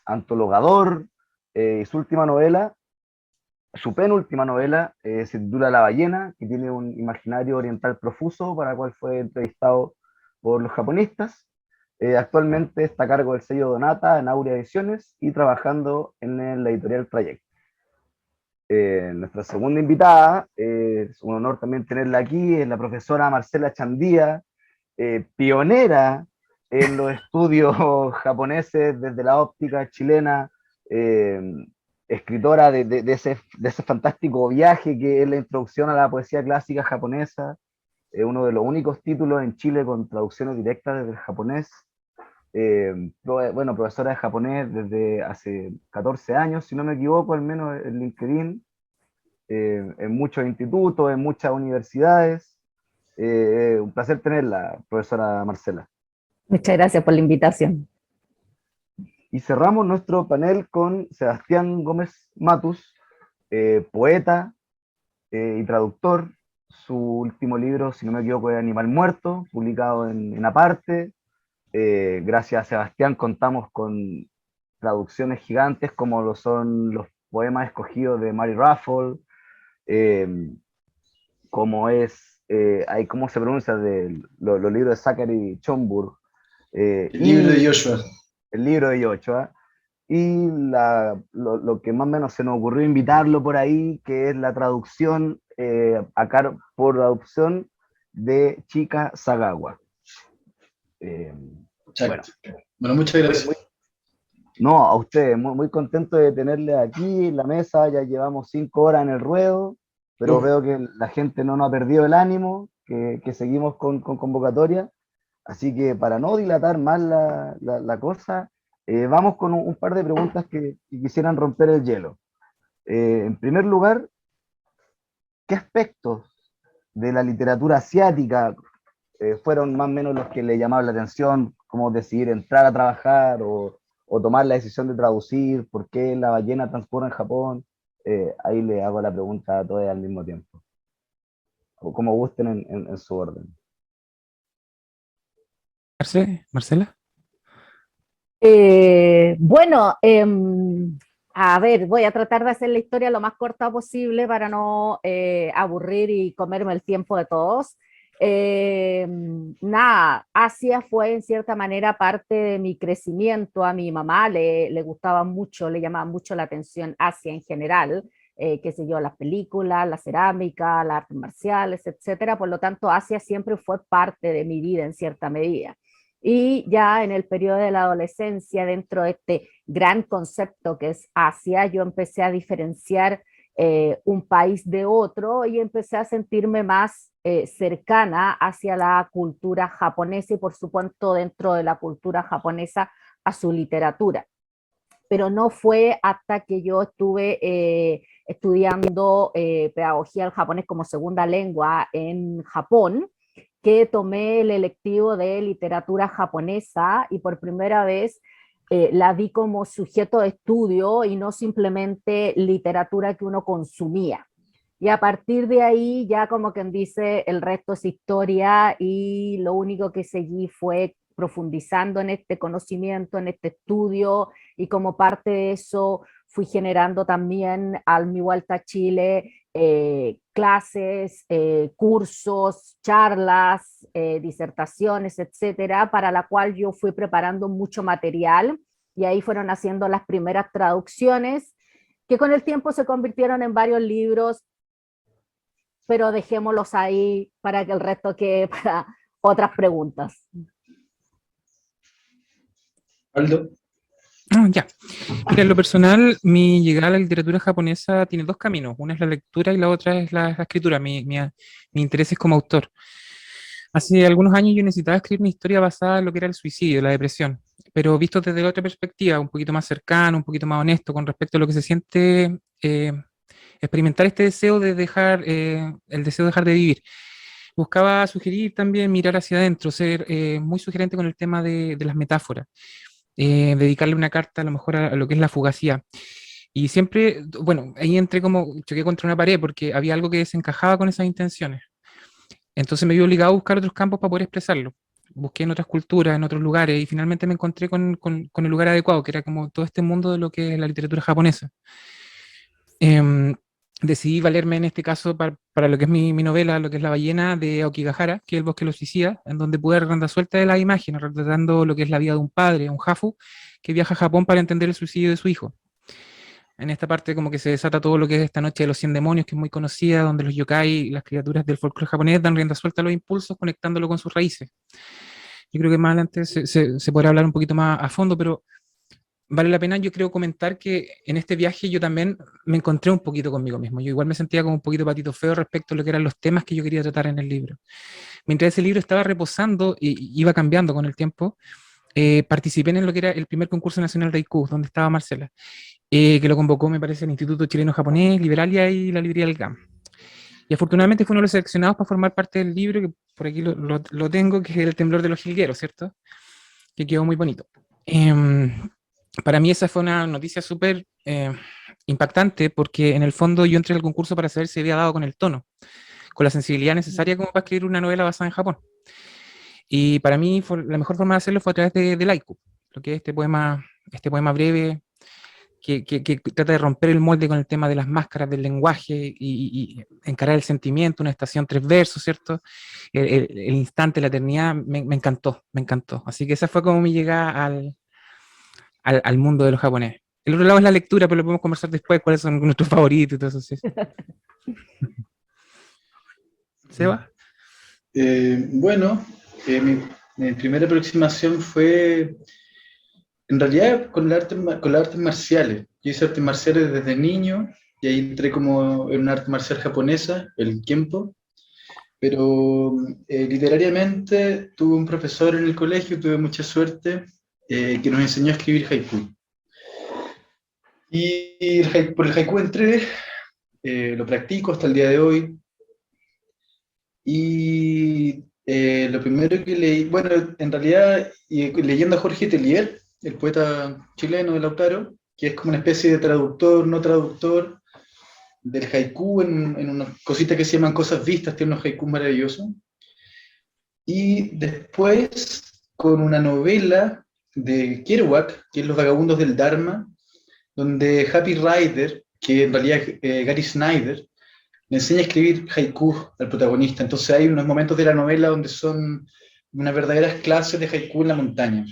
antologador, su última novela, su penúltima novela, se titula La ballena, que tiene un imaginario oriental profuso, para el cual fue entrevistado por los japonistas. Actualmente está a cargo del sello Donata en Aurea Ediciones y trabajando en la editorial Trayecto. Nuestra segunda invitada, es un honor también tenerla aquí, es la profesora Marcela Chandía, pionera en los estudios japoneses desde la óptica chilena, eh, escritora de ese fantástico viaje que es la introducción a la poesía clásica japonesa, uno de los únicos títulos en Chile con traducciones directas desde el japonés. Bueno, profesora de japonés desde hace 14 años, si no me equivoco, al menos en LinkedIn, en muchos institutos, en muchas universidades. Un placer tenerla, profesora Marcela. Muchas gracias por la invitación. Y cerramos nuestro panel con Sebastián Gómez Matus, poeta y traductor. Su último libro, si no me equivoco, es Animal Muerto, publicado en Aparte. Gracias a Sebastián contamos con traducciones gigantes como lo son los poemas escogidos de Mary Raffles, como es, ¿cómo se pronuncia? De los libros de Zachary Schomburg, El libro de y Joshua. el libro de Yochoa, y lo que más o menos se nos ocurrió invitarlo por ahí, que es la traducción, por adopción de Chika Sagawa. Bueno, Bueno, muchas gracias. no, a ustedes, muy contento de tenerle aquí en la mesa, ya llevamos 5 horas en el ruedo, pero veo que la gente no nos ha perdido el ánimo, que seguimos con convocatoria, así que para no dilatar más la cosa, vamos con un par de preguntas que quisieran romper el hielo. En primer lugar, ¿qué aspectos de la literatura asiática fueron más o menos los que le llamaban la atención, como decidir entrar a trabajar o tomar la decisión de traducir? ¿Por qué La ballena transcurre en Japón? Ahí le hago la pregunta a todos al mismo tiempo, o como gusten en su orden. Marcela. Bueno, a ver, voy a tratar de hacer la historia lo más corta posible para no aburrir y comerme el tiempo de todos. Nada, Asia fue en cierta manera parte de mi crecimiento. A mi mamá le gustaba mucho, le llamaba mucho la atención Asia en general, qué sé yo, las películas, la cerámica, las artes marciales, etcétera. Por lo tanto, Asia siempre fue parte de mi vida en cierta medida. Y ya en el periodo de la adolescencia, dentro de este gran concepto que es Asia, yo empecé a diferenciar un país de otro y empecé a sentirme más cercana hacia la cultura japonesa y por supuesto dentro de la cultura japonesa a su literatura. Pero no fue hasta que yo estuve estudiando pedagogía del japonés como segunda lengua en Japón, que tomé el electivo de literatura japonesa y por primera vez la vi como sujeto de estudio y no simplemente literatura que uno consumía. Y a partir de ahí, ya como quien dice, el resto es historia y lo único que seguí fue profundizando en este conocimiento, en este estudio, y como parte de eso fui generando también al mi vuelta a Chile clases, cursos, charlas, disertaciones, etcétera, para la cual yo fui preparando mucho material y ahí fueron haciendo las primeras traducciones que con el tiempo se convirtieron en varios libros, pero dejémoslos ahí para que el resto quede para otras preguntas. Aldo. Ya. Mira, en lo personal, mi llegada a la literatura japonesa tiene dos caminos. Una es la lectura y la otra es la escritura. Mi interés es como autor. Hace algunos años yo necesitaba escribir una historia basada en lo que era el suicidio, la depresión, pero visto desde otra perspectiva, un poquito más cercano, un poquito más honesto con respecto a lo que se siente experimentar este deseo de dejar, el deseo de dejar de vivir. Buscaba sugerir también mirar hacia adentro, ser muy sugerente con el tema de las metáforas, dedicarle una carta a lo mejor a lo que es la fugacía. Y siempre, bueno, ahí entré como, choqué contra una pared porque había algo que desencajaba con esas intenciones. Entonces me vi obligado a buscar otros campos para poder expresarlo. busqué en otras culturas, en otros lugares, y finalmente me encontré con el lugar adecuado, que era como todo este mundo de lo que es la literatura japonesa. Em, Decidí valerme en este caso para lo que es mi novela, lo que es La ballena de Aokigahara, que es El bosque de los suicidas, en donde pude dar rienda suelta de las imágenes, retratando lo que es la vida de un padre, un hafu, que viaja a Japón para entender el suicidio de su hijo. En esta parte como que se desata todo lo que es esta noche de los 100 demonios, que es muy conocida, donde los yokai, las criaturas del folclore japonés, dan rienda suelta a los impulsos, conectándolo con sus raíces. Yo creo que más adelante se podrá hablar un poquito más a fondo, pero vale la pena, yo creo, comentar que en este viaje yo también me encontré un poquito conmigo mismo. Yo igual me sentía como un poquito patito feo respecto a lo que eran los temas que yo quería tratar en el libro. Mientras ese libro estaba reposando y iba cambiando con el tiempo, participé en lo que era el primer concurso nacional de haiku, donde estaba Marcela, que lo convocó, me parece, el Instituto Chileno Japonés, Liberalia y la librería del GAM. Y afortunadamente fue uno de los seleccionados para formar parte del libro, que por aquí lo tengo, que es El temblor de los jilgueros, ¿cierto? Que quedó muy bonito. Para mí esa fue una noticia súper impactante, porque en el fondo yo entré al concurso para saber si había dado con el tono, con la sensibilidad necesaria como para escribir una novela basada en Japón. Y para mí la mejor forma de hacerlo fue a través del haiku, lo que es este poema breve, que trata de romper el molde con el tema de las máscaras del lenguaje y encarar el sentimiento, una estación 3 versos, ¿cierto? El instante, la eternidad, me encantó, me encantó. Así que esa fue como mi llegada al mundo de los japoneses. El otro lado es la lectura, pero lo podemos conversar después, cuáles son nuestros favoritos y todo eso. ¿Sí? ¿Seba? Bueno, mi primera aproximación fue en realidad con las artes marciales. Yo hice artes marciales desde niño y ahí entré como en una arte marcial japonesa, el Kenpo. Pero literariamente tuve un profesor en el colegio, tuve mucha suerte, que nos enseñó a escribir haiku. Y por el haiku entré, lo practico hasta el día de hoy. Y lo primero que leí, bueno, en realidad, leyendo a Jorge Telier, el poeta chileno de Lautaro, que es como una especie de traductor, no traductor, del haiku en unas cositas que se llaman cosas vistas, tiene unos haikus maravillosos. Y después con una novela de Kerouac, que es Los vagabundos del Dharma, donde Happy Rider, que en realidad es Gary Snyder, le enseña a escribir haiku al protagonista. Entonces hay unos momentos de la novela donde son unas verdaderas clases de haiku en la montaña.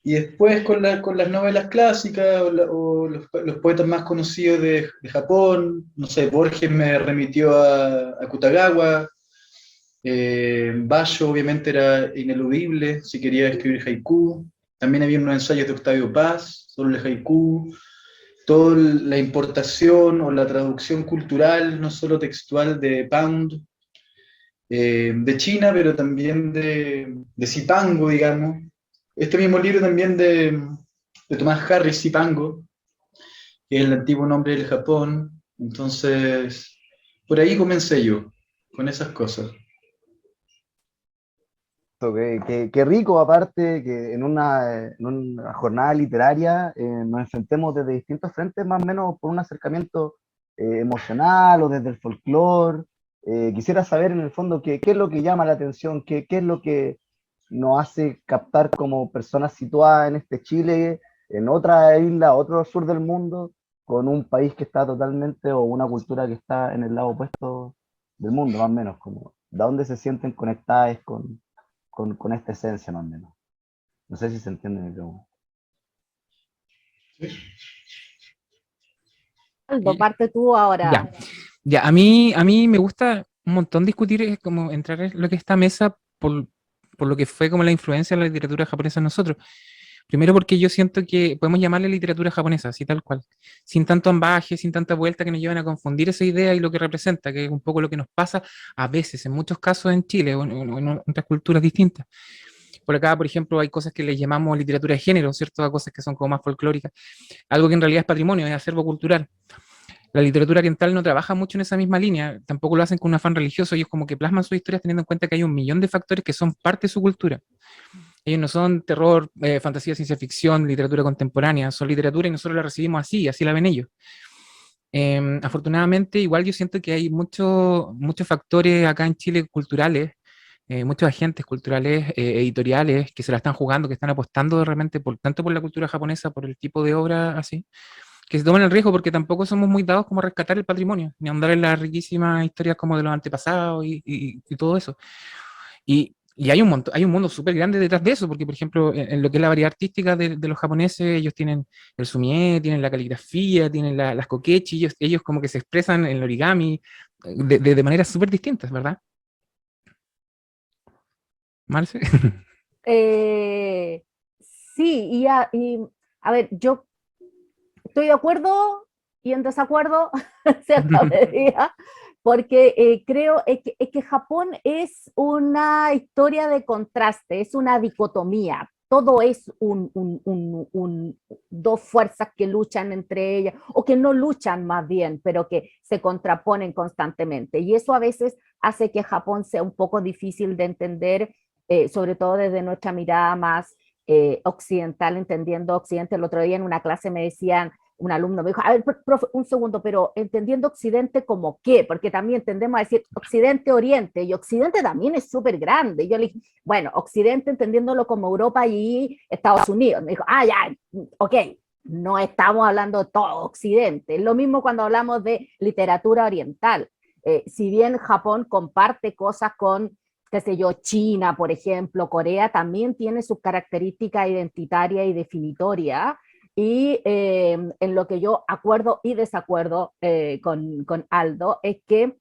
Y después con las novelas clásicas o los poetas más conocidos de Japón, no sé, Borges me remitió a Kutagawa, Basho obviamente era ineludible si quería escribir haiku. También había unos ensayos de Octavio Paz sobre el haiku. Toda la importación o la traducción cultural, no solo textual, de Pound, de China, pero también de Zipango, digamos. Este mismo libro también de Tomás Harris, Zipango, que es el antiguo nombre del Japón. Entonces, por ahí comencé yo, con esas cosas. Qué rico, aparte, que en una jornada literaria nos enfrentemos desde distintos frentes, más o menos por un acercamiento emocional o desde el folclore. Quisiera saber en el fondo qué es lo que llama la atención, qué es lo que nos hace captar como personas situadas en este Chile, en otra isla, otro sur del mundo, con un país que está totalmente, o una cultura que está en el lado opuesto del mundo, más o menos, como de dónde se sienten conectadas con esta esencia, más o menos. No sé si se entiende mi pregunta. Aldo, parte tú ahora. Ya, a mí me gusta un montón discutir, como entrar en lo que es esta mesa por lo que fue como la influencia de la literatura japonesa en nosotros. Primero porque yo siento que podemos llamarle literatura japonesa, así tal cual, sin tanto ambaje, sin tanta vuelta que nos lleven a confundir esa idea y lo que representa, que es un poco lo que nos pasa a veces, en muchos casos en Chile o en otras culturas distintas. Por acá, por ejemplo, hay cosas que le llamamos literatura de género, ¿cierto? A cosas que son como más folclóricas, algo que en realidad es patrimonio, es acervo cultural. La literatura oriental no trabaja mucho en esa misma línea, tampoco lo hacen con un afán religioso, ellos como que plasman sus historias teniendo en cuenta que hay un millón de factores que son parte de su cultura. Ellos no son terror, fantasía, ciencia ficción, literatura contemporánea, son literatura y nosotros la recibimos así la ven ellos. Afortunadamente, igual yo siento que hay muchos factores acá en Chile culturales muchos agentes culturales, editoriales, que se la están jugando, que están apostando de repente tanto por la cultura japonesa, por el tipo de obra así, que se toman el riesgo porque tampoco somos muy dados como a rescatar el patrimonio, ni a ahondar en las riquísimas historias como de los antepasados y todo eso. Y hay un montón, hay un mundo súper grande detrás de eso, porque por ejemplo, en lo que es la variedad artística de los japoneses, ellos tienen el sumie, tienen la caligrafía, tienen las kokechi, ellos como que se expresan en el origami de maneras súper distintas, ¿verdad? Marce. Eh, sí, a ver, yo estoy de acuerdo y en desacuerdo en cierta medida, porque creo es que Japón es una historia de contraste, es una dicotomía. Todo es dos fuerzas que luchan entre ellas, o que no luchan más bien, pero que se contraponen constantemente. Y eso a veces hace que Japón sea un poco difícil de entender, sobre todo desde nuestra mirada más occidental, entendiendo Occidente. El otro día en una clase me decían, un alumno me dijo, a ver, profe, un segundo, pero entendiendo Occidente como qué, porque también tendemos a decir Occidente, Oriente, y Occidente también es súper grande. Y yo le dije, bueno, Occidente entendiéndolo como Europa y Estados Unidos. Me dijo, ah, ya, ok, no estamos hablando de todo Occidente. Es lo mismo cuando hablamos de literatura oriental. Si bien Japón comparte cosas con, qué sé yo, China, por ejemplo, Corea, también tiene sus características identitarias y definitorias. Y en lo que yo acuerdo y desacuerdo con Aldo es que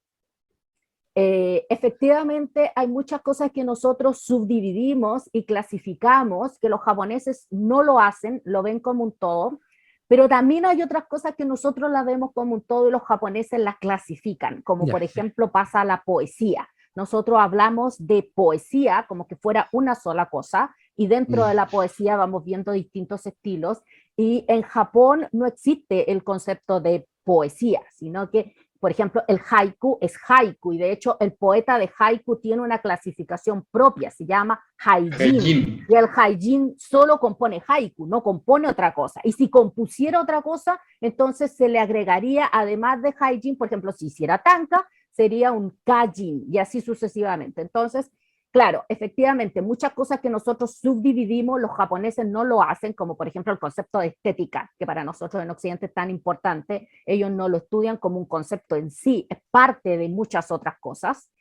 efectivamente hay muchas cosas que nosotros subdividimos y clasificamos, que los japoneses no lo hacen, lo ven como un todo, pero también hay otras cosas que nosotros las vemos como un todo y los japoneses las clasifican, como Ya. por ejemplo pasa a la poesía. Nosotros hablamos de poesía como que fuera una sola cosa, y dentro de la poesía vamos viendo distintos estilos, y en Japón no existe el concepto de poesía, sino que, por ejemplo, el haiku es haiku, y de hecho el poeta de haiku tiene una clasificación propia, se llama haijin, Gaijin. y el haijin solo compone haiku, no compone otra cosa. Y si compusiera otra cosa, entonces se le agregaría, además de haijin, por ejemplo, si hiciera tanka, sería un kajin, y así sucesivamente. Entonces, claro, efectivamente, muchas cosas que nosotros subdividimos, los japoneses no lo hacen, como por ejemplo el concepto de estética, que para nosotros en Occidente es tan importante. Ellos no lo estudian como un concepto en sí, es parte de muchas otras cosas,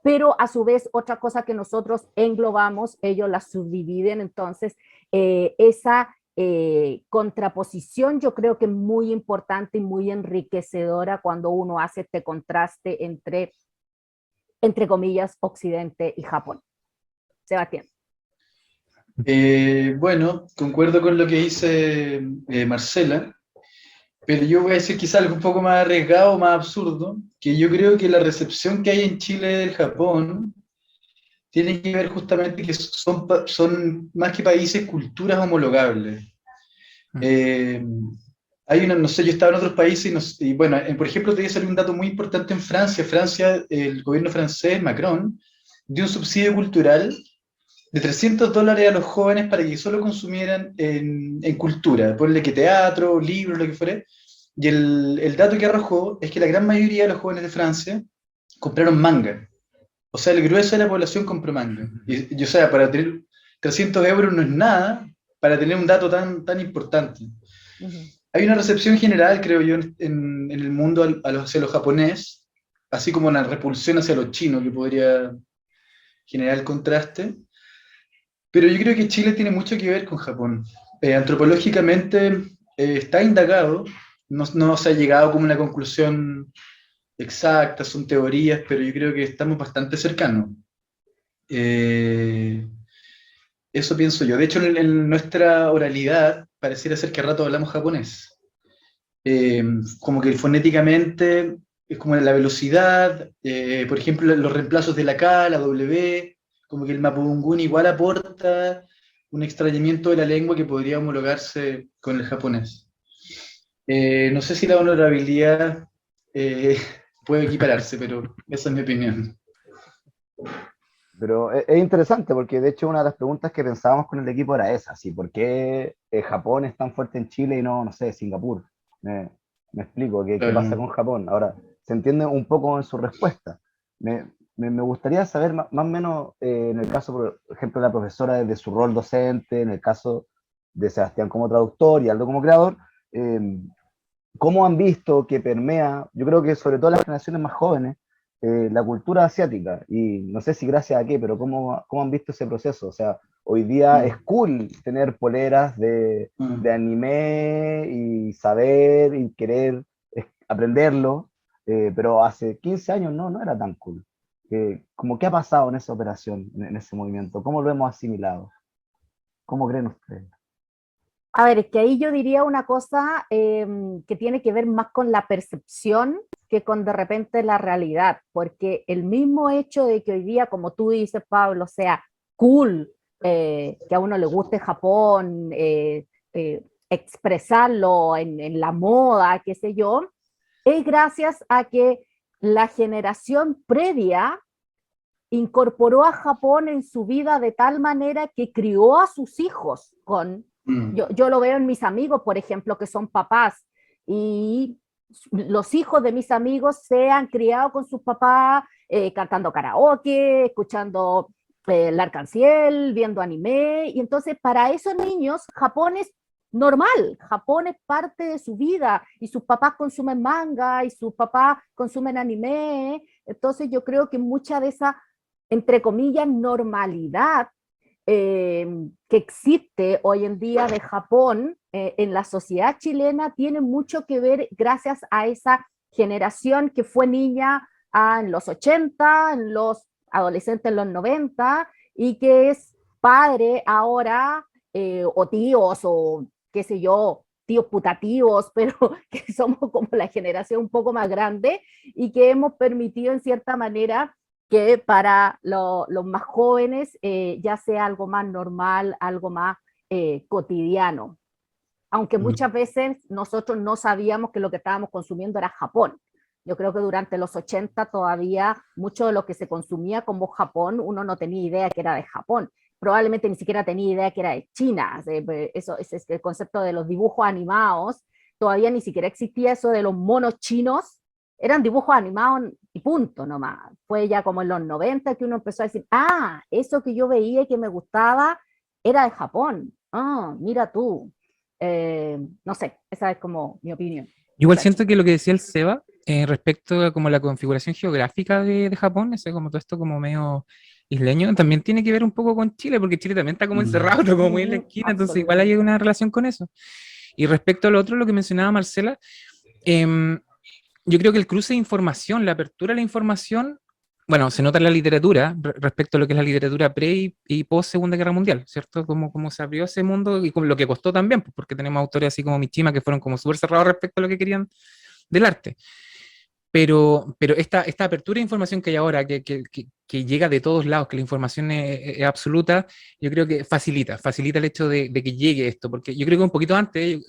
pero a su vez otra cosa que nosotros englobamos, ellos la subdividen. Entonces, esa contraposición yo creo que es muy importante y muy enriquecedora cuando uno hace este contraste entre comillas, Occidente y Japón. Sebastián. Bueno, concuerdo con lo que dice Marcela, pero yo voy a decir quizá algo un poco más arriesgado, más absurdo, que yo creo que la recepción que hay en Chile del Japón tiene que ver justamente que son más que países, culturas homologables. Eh, Hay una, no sé, yo estaba en otros países y bueno, por ejemplo, te voy a salir un dato muy importante en Francia. Francia, el gobierno francés, Macron, dio un subsidio cultural de $300 a los jóvenes para que solo consumieran en cultura, ponle que teatro, libros, lo que fuera. Y el dato que arrojó es que la gran mayoría de los jóvenes de Francia compraron manga. O sea, el grueso de la población compró manga. O sea, para tener 300 euros no es nada para tener un dato tan importante. Uh -huh. Hay una recepción general, creo yo, en el mundo hacia lo japonés, así como una repulsión hacia lo chino, que podría generar el contraste. Pero yo creo que Chile tiene mucho que ver con Japón. Antropológicamente está indagado, no se ha llegado como una conclusión exacta, son teorías, pero yo creo que estamos bastante cercanos. Eso pienso yo. De hecho, en nuestra oralidad pareciera ser que a rato hablamos japonés. Como que fonéticamente es como la velocidad, por ejemplo, los reemplazos de la K, la W, como que el mapudungún igual aporta un extrañamiento de la lengua que podría homologarse con el japonés. No sé si la honorabilidad puede equipararse, pero esa es mi opinión. Pero es interesante porque de hecho una de las preguntas que pensábamos con el equipo era esa, ¿sí? ¿Por qué Japón es tan fuerte en Chile y no sé, Singapur? Me explico, ¿qué pasa con Japón? Ahora, se entiende un poco en su respuesta. Me me gustaría saber más o menos, en el caso, por ejemplo, de la profesora, de su rol docente, en el caso de Sebastián como traductor y Aldo como creador, eh, cómo han visto que permea, yo creo que sobre todo las generaciones más jóvenes, la cultura asiática, y no sé si gracias a qué, pero cómo han visto ese proceso. O sea, hoy día es Mm, cool tener poleras de mm. anime y saber y querer aprenderlo, pero hace 15 años no era tan cool. ¿Cómo qué ha pasado en esa operación, en ese movimiento? ¿Cómo lo hemos asimilado? ¿Cómo creen ustedes? A ver, es que ahí yo diría una cosa que tiene que ver más con la percepción que con de repente la realidad, porque el mismo hecho de que hoy día, como tú dices, Pablo, sea cool, que a uno le guste Japón, expresarlo en la moda, qué sé yo, es gracias a que la generación previa incorporó a Japón en su vida de tal manera que crió a sus hijos con, Mm, yo lo veo en mis amigos, por ejemplo, que son papás, y los hijos de mis amigos se han criado con sus papás cantando karaoke, escuchando L'Arc-en-Ciel, viendo anime, y entonces para esos niños Japón es normal, Japón es parte de su vida, y sus papás consumen manga, y sus papás consumen anime, entonces yo creo que mucha de esa entre comillas, normalidad que existe hoy en día de Japón en la sociedad chilena tiene mucho que ver gracias a esa generación que fue niña en los 80, en los adolescentes en los 90 y que es padre ahora o tíos o qué sé yo, tíos putativos, pero que somos como la generación un poco más grande y que hemos permitido en cierta manera que para los más jóvenes ya sea algo más normal, algo más cotidiano. Aunque Mm. muchas veces nosotros no sabíamos que lo que estábamos consumiendo era Japón. Yo creo que durante los 80 todavía mucho de lo que se consumía como Japón, uno no tenía idea que era de Japón. Probablemente ni siquiera tenía idea que era de China. Eso es el concepto de los dibujos animados. Todavía ni siquiera existía eso de los monos chinos, eran dibujos animados y punto nomás. Fue ya como en los 90 que uno empezó a decir, ah, eso que yo veía y que me gustaba era de Japón. Ah, mira tú. No sé, esa es como mi opinión. Igual Muchachos. siento que lo que decía el Seba respecto a como la configuración geográfica de Japón, ese como todo esto como medio isleño, también tiene que ver un poco con Chile, porque Chile también está como mm, encerrado, está como muy en la Ujú, esquina, entonces igual hay absolutamente. una relación con eso. Y respecto al otro, lo que mencionaba Marcela, em, yo creo que el cruce de información, la apertura a la información, bueno, se nota en la literatura respecto a lo que es la literatura pre y post Segunda Guerra Mundial, ¿cierto? Como se abrió ese mundo y con lo que costó también, pues, porque tenemos autores así como Mishima que fueron como súper cerrados respecto a lo que querían del arte. Pero esta apertura de información que hay ahora, que llega de todos lados, que la información es absoluta, yo creo que facilita el hecho de que llegue esto, porque yo creo que un poquito antes,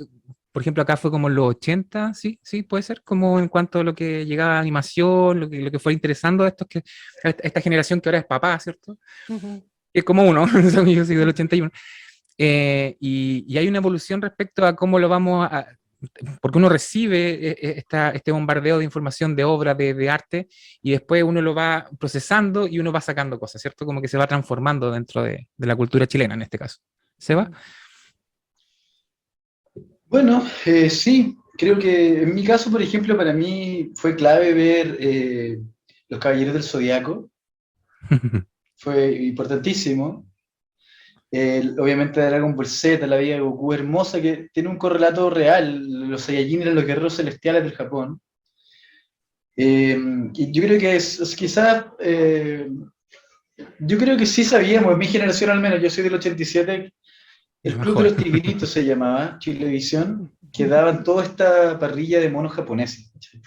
por ejemplo, acá fue como en los 80, sí, sí, puede ser, como en cuanto a lo que llegaba a animación, lo que fue interesando a a esta generación que ahora es papá, ¿cierto? Ujú, Que es como uno, yo soy del ujú. 81. Y hay una evolución respecto a cómo lo vamos a, porque uno recibe este bombardeo de información de obra, de arte, y después uno lo va procesando y uno va sacando cosas, ¿cierto? Como que se va transformando dentro de la cultura chilena en este caso. ¿Se va? Ujú. Bueno, sí, creo que en mi caso, por ejemplo, para mí fue clave ver Los Caballeros del Zodiaco, fue importantísimo. Obviamente Dragon Ball Z, la vida de Goku hermosa, que tiene un correlato real, los Saiyajin eran los guerreros celestiales del Japón. Y yo creo que quizás, yo creo que sí sabíamos, en mi generación al menos, yo soy del 87, El el más Club de joven. los Tigritos se llamaba, Chilevisión, que daban toda esta parrilla de monos japoneses. ¿Cachai?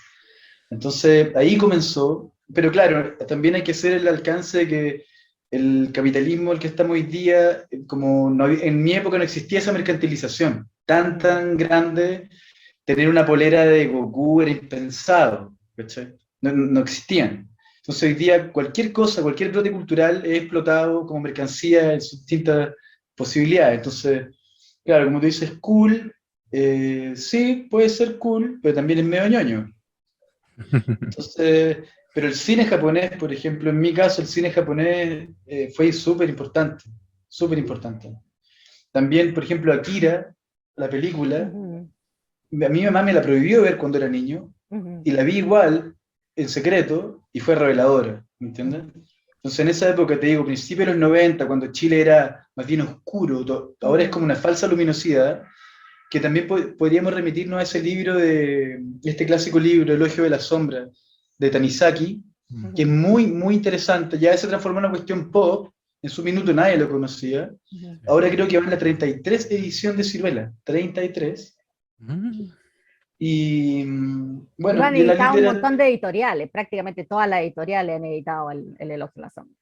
Entonces ahí comenzó, pero claro, también hay que hacer el alcance de que el capitalismo, el que estamos hoy día, como en mi época no existía esa mercantilización Mm. tan grande, tener una polera de Goku era impensado, ¿cachai? No existían. Entonces hoy día cualquier cosa, cualquier brote cultural es explotado como mercancía en sus distintas posibilidades. Entonces, claro, como tú dices, cool, sí, puede ser cool, pero también es medio ñoño. Entonces, Pero el cine japonés, por ejemplo, en mi caso, el cine japonés fue súper importante, súper importante. También, por ejemplo, Akira, la película, Ujú, a mi mamá me la prohibió ver cuando era niño, ujú, y la vi igual, en secreto, y fue reveladora, ¿me entiendes? Entonces, en esa época, te digo, principio de los 90, cuando Chile era más bien oscuro, ahora es ujú, como una falsa luminosidad, que también podríamos remitirnos a ese libro este clásico libro, Elogio de la Sombra, de Tanizaki, que es ujú, muy, muy interesante. Ya se transformó en una cuestión pop, en su minuto nadie lo conocía. ujú. Ahora creo que va en la 33 edición de Ciruela, 33. Mm. Y Lo bueno, han y en la editado un literatura, montón de editoriales, prácticamente todas las editoriales han editado el Elogio de la Sombra.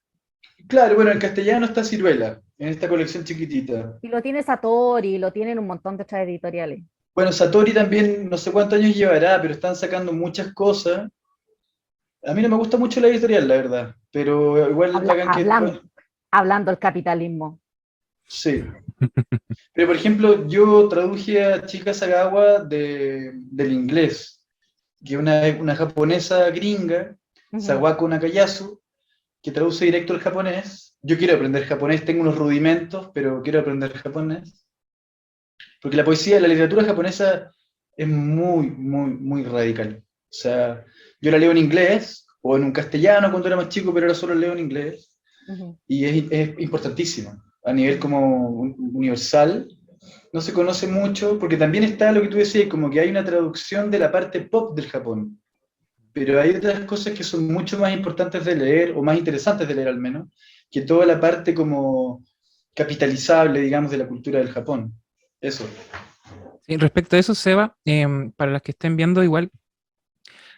claro, bueno, en castellano está Ciruela, en esta colección chiquitita. Y lo tiene Satori, lo tienen un montón de otras editoriales. Bueno, Satori también, no sé cuántos años llevará, pero están sacando muchas cosas. A mí no me gusta mucho la editorial, la verdad, pero igual es Habla- bacán que... hablan- Hablando del capitalismo. Sí. Pero, por ejemplo, yo traduje a Chika Sagawa del inglés, que es una japonesa gringa, Ujú, Sawako Nakayasu, que traduce directo al japonés. Yo quiero aprender japonés, tengo unos rudimentos, pero quiero aprender japonés. Porque la poesía, la literatura japonesa es muy, muy, muy radical. O sea, yo la leo en inglés o en un castellano cuando era más chico, pero ahora solo leo en inglés. ujú, Y es importantísimo. A nivel ujú, como universal, no se conoce mucho, porque también está lo que tú decías, como que hay una traducción de la parte pop del Japón. Pero hay otras cosas que son mucho más importantes de leer, o más interesantes de leer al menos, que toda la parte como capitalizable, digamos, de la cultura del Japón. Eso. Sí, respecto a eso, Seba, para las que estén viendo, igual,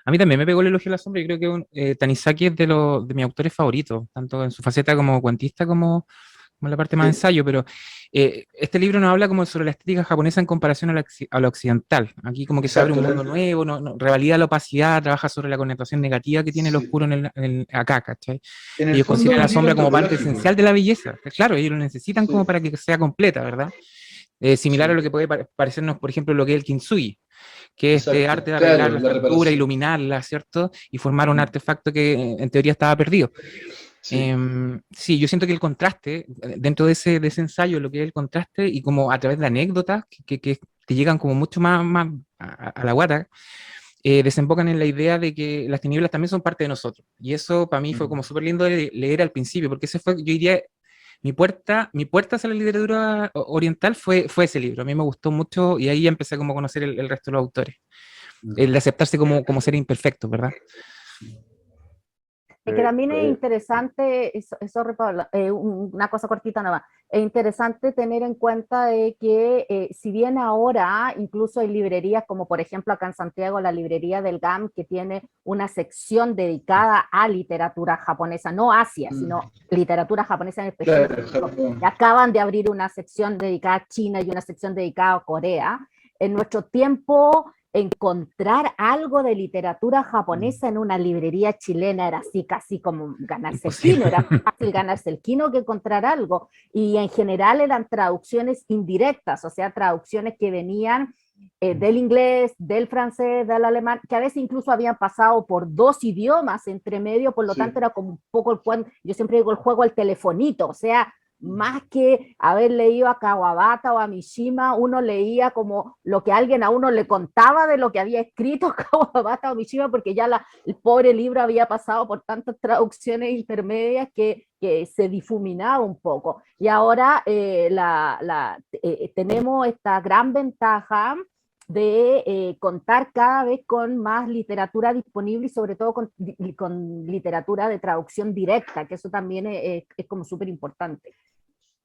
a mí también me pegó el elogio a la sombra. Yo creo que Tanizaki es de mis autores favoritos, tanto en su faceta como cuentista como en la parte más Sí. ensayo, pero este libro nos habla como sobre la estética japonesa en comparación a la occidental. Aquí como que se abre Exacto. un mundo nuevo, revalida la opacidad, trabaja sobre la connotación negativa que tiene el Sí. oscuro acá, ¿cachai? En el Ellos fondo consideran es la un libro sombra como parte antropológico. esencial de la belleza. Claro, ellos lo necesitan como Sí, para que sea completa, ¿verdad? Similar a sí, lo que puede parecernos, por ejemplo, lo que es el kintsugi, que es este arte exacto. de arreglar Claro, la la fractura, reparación. iluminarla, ¿cierto? Y formar un Mm, artefacto que en teoría estaba perdido. sí. Sí, yo siento que el contraste, dentro de ese ensayo, lo que es el contraste, y como a través de anécdotas que te llegan como mucho más a la guata, desembocan en la idea de que las tinieblas también son parte de nosotros. Y eso para mí fue como Mm. súper lindo de leer al principio, porque ese fue, yo diría, mi puerta hacia la literatura oriental fue ese libro. A mí me gustó mucho y ahí empecé como a conocer el resto de los autores. El de aceptarse como ser imperfecto, ¿verdad? Es que también es Eh, interesante, sorry, Paula, una cosa cortita nada más, es interesante tener en cuenta de que si bien ahora incluso hay librerías como por ejemplo acá en Santiago la librería del GAM que tiene una sección dedicada a literatura japonesa, no Asia, mm, sino literatura japonesa en claro, específico, Japón. y acaban de abrir una sección dedicada a China y una sección dedicada a Corea. En nuestro tiempo encontrar algo de literatura Mm, japonesa en una librería chilena era así casi como ganarse el Imposible. kino, era más fácil ganarse el kino que encontrar algo. Y en general eran traducciones indirectas, o sea, traducciones que venían del inglés, del francés, del alemán, que a veces incluso habían pasado por dos idiomas entre medio, por lo tanto sí. era como un poco yo siempre digo el juego al telefonito, o sea, más que haber leído a Kawabata o a Mishima, uno leía como lo que alguien a uno le contaba de lo que había escrito Kawabata o Mishima, porque ya el pobre libro había pasado por tantas traducciones intermedias que se difuminaba un poco. Y ahora tenemos esta gran ventaja de contar cada vez con más literatura disponible y sobre todo con literatura de traducción directa, que eso también es como súper importante.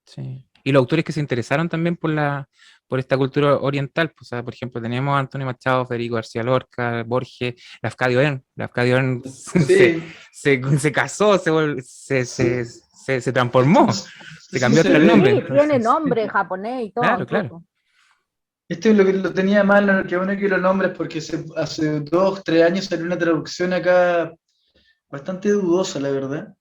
Sí. Y los autores que se interesaron también por esta cultura oriental, pues, o sea, por ejemplo, tenemos a Antonio Machado, Federico García Lorca, Borges, Lafcadio Hearn. Lafcadio Hearn Sí, se casó, sí. se transformó, se Eso no cambió se hasta el nombre. Sí, tiene Entonces, nombre japonés y todo claro, claro. incluso. Este es lo que lo tenía mal, que bueno que lo nombres, porque hace 2, 3 años salió una traducción acá bastante dudosa, la verdad.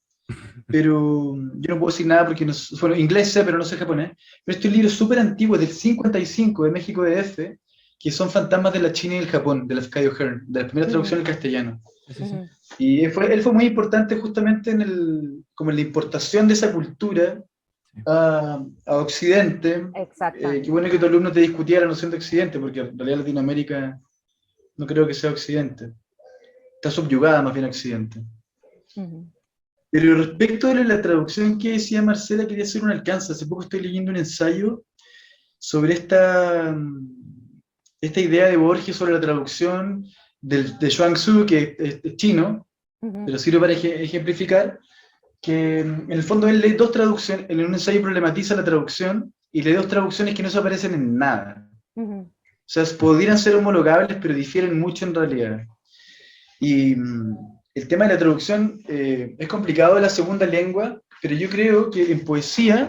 Pero yo no puedo decir nada porque bueno, inglés sé, pero no sé japonés. Pero este libro es súper antiguo, es del 55, de México DF, que son fantasmas de la China y el Japón, de Lafcadio Hearn, de las primeras Ujú. traducciones al castellano. Sí, sí, sí. Ujú. Y él fue muy importante justamente como en la importación de esa cultura a Occidente. Exactamente. Qué bueno que tu alumno te discutía la noción de Occidente, porque en realidad Latinoamérica no creo que sea Occidente. Está subyugada más bien a Occidente. Ujú. Pero respecto de la traducción que decía Marcela, quería hacer un alcance. Hace poco estoy leyendo un ensayo sobre esta idea de Borges sobre la traducción de Zhuangzi, que es chino, Ujú. pero sirve para ejemplificar, que en el fondo él lee dos traducciones, en un ensayo problematiza la traducción y lee dos traducciones que no se aparecen en nada. Ujú. O sea, podrían ser homologables, pero difieren mucho en realidad. Y el tema de la traducción es complicado de la segunda lengua, pero yo creo que en poesía,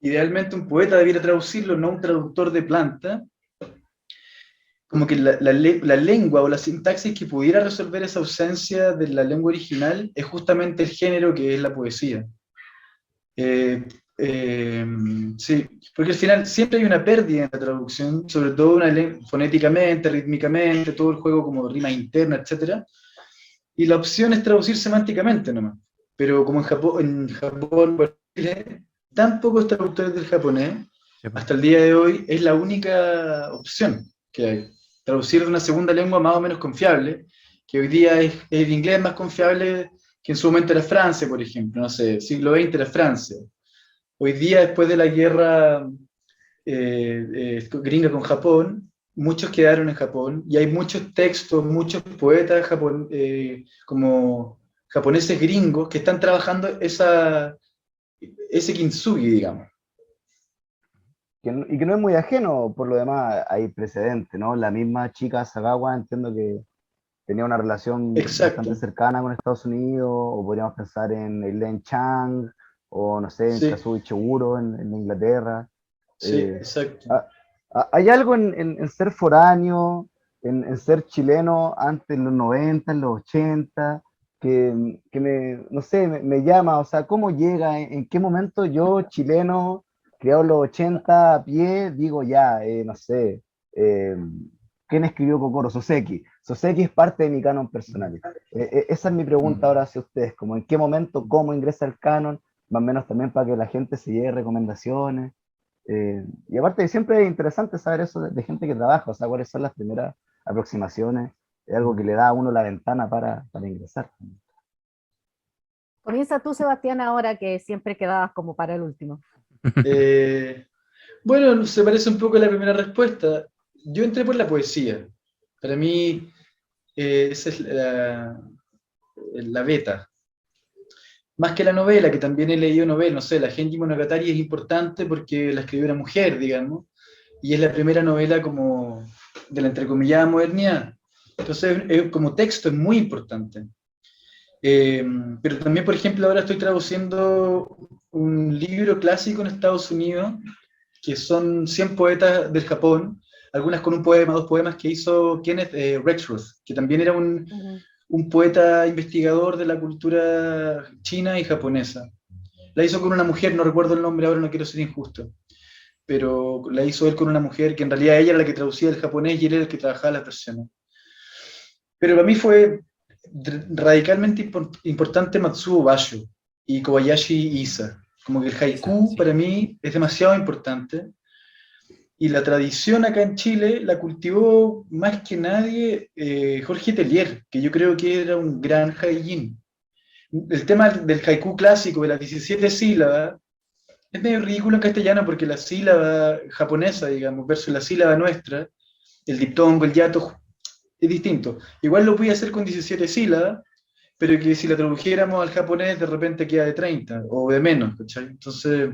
idealmente un poeta debiera traducirlo, no un traductor de planta, como que la lengua o la sintaxis que pudiera resolver esa ausencia de la lengua original es justamente el género que es la poesía. Eh, eh, sí, porque al final siempre hay una pérdida en la traducción, sobre todo fonéticamente, rítmicamente, todo el juego como rimas internas, etc. Y la opción es traducir semánticamente nomás. Pero como en Japón, por Chile, tan pocos traductores del japonés, Sí, pues. hasta el día de hoy es la única opción que hay. Traducir de una segunda lengua más o menos confiable, que hoy día es el inglés más confiable que en su momento era Francia, por ejemplo, no sé, siglo XX era Francia. Hoy día, después de la guerra gringa con Japón, muchos quedaron en Japón y hay muchos textos, muchos poetas como japoneses gringos que están trabajando ese kintsugi, digamos. Y que no es muy ajeno, por lo demás hay precedentes, ¿no? La misma chica Sagawa entiendo que tenía una relación bastante Exacto, cercana con Estados Unidos, o podríamos pensar en Eileen Chang, o no sé, en sí, Kazuo Ichiguro en Inglaterra. sí, Eh, exacto. ha- Hay algo en ser foráneo, en ser chileno antes en los 90, en los 80, que no sé, me llama, o sea, ¿cómo llega? En qué momento yo, chileno, criado en los 80 a pie, digo ya, no sé, eh, ¿quién escribió Kokoro? Soseki. Soseki es parte de mi canon personal. Esa es mi pregunta Mm. ahora hacia ustedes, como en qué momento, cómo ingresa el canon, más o menos también para que la gente se lleve recomendaciones. Y aparte siempre es interesante saber eso de gente que trabaja, o sea, cuáles son las primeras aproximaciones, es algo que le da a uno la ventana para ingresar. Comienza tú, Sebastián, ahora que siempre quedabas como para el último. Eh, bueno, se parece un poco a la primera respuesta. Yo entré por la poesía. Para mí, esa es la beta. Más que la novela, que también he leído novelas, no sé, la Genji Monogatari es importante porque la escribió una mujer, digamos, y es la primera novela como de la entrecomillada modernidad. Entonces, como texto es muy importante. Pero también, por ejemplo, ahora estoy traduciendo un libro clásico en Estados Unidos, que son 100 poetas del Japón, algunas con un poema, dos poemas que hizo Kenneth Rexroth, que también era Ujú. un poeta investigador de la cultura china y japonesa. La hizo con una mujer, no recuerdo el nombre ahora, no quiero ser injusto, pero la hizo él con una mujer que en realidad ella era la que traducía el japonés y él era el que trabajaba las versiones. Pero para mí fue radicalmente importante Matsuo Basho y Kobayashi Isa. Como que el haiku Sí. para mí es demasiado importante y la tradición acá en Chile la cultivó más que nadie Jorge Tellier, que yo creo que era un gran haijin. El tema del haiku clásico de las 17 sílabas es medio ridículo en castellano porque la sílaba japonesa, digamos, versus la sílaba nuestra, el diptongo, el hiato, es distinto. Igual lo podía hacer con 17 sílabas, pero que si la tradujéramos al japonés de repente queda de 30 o de menos, ¿cachai? Entonces,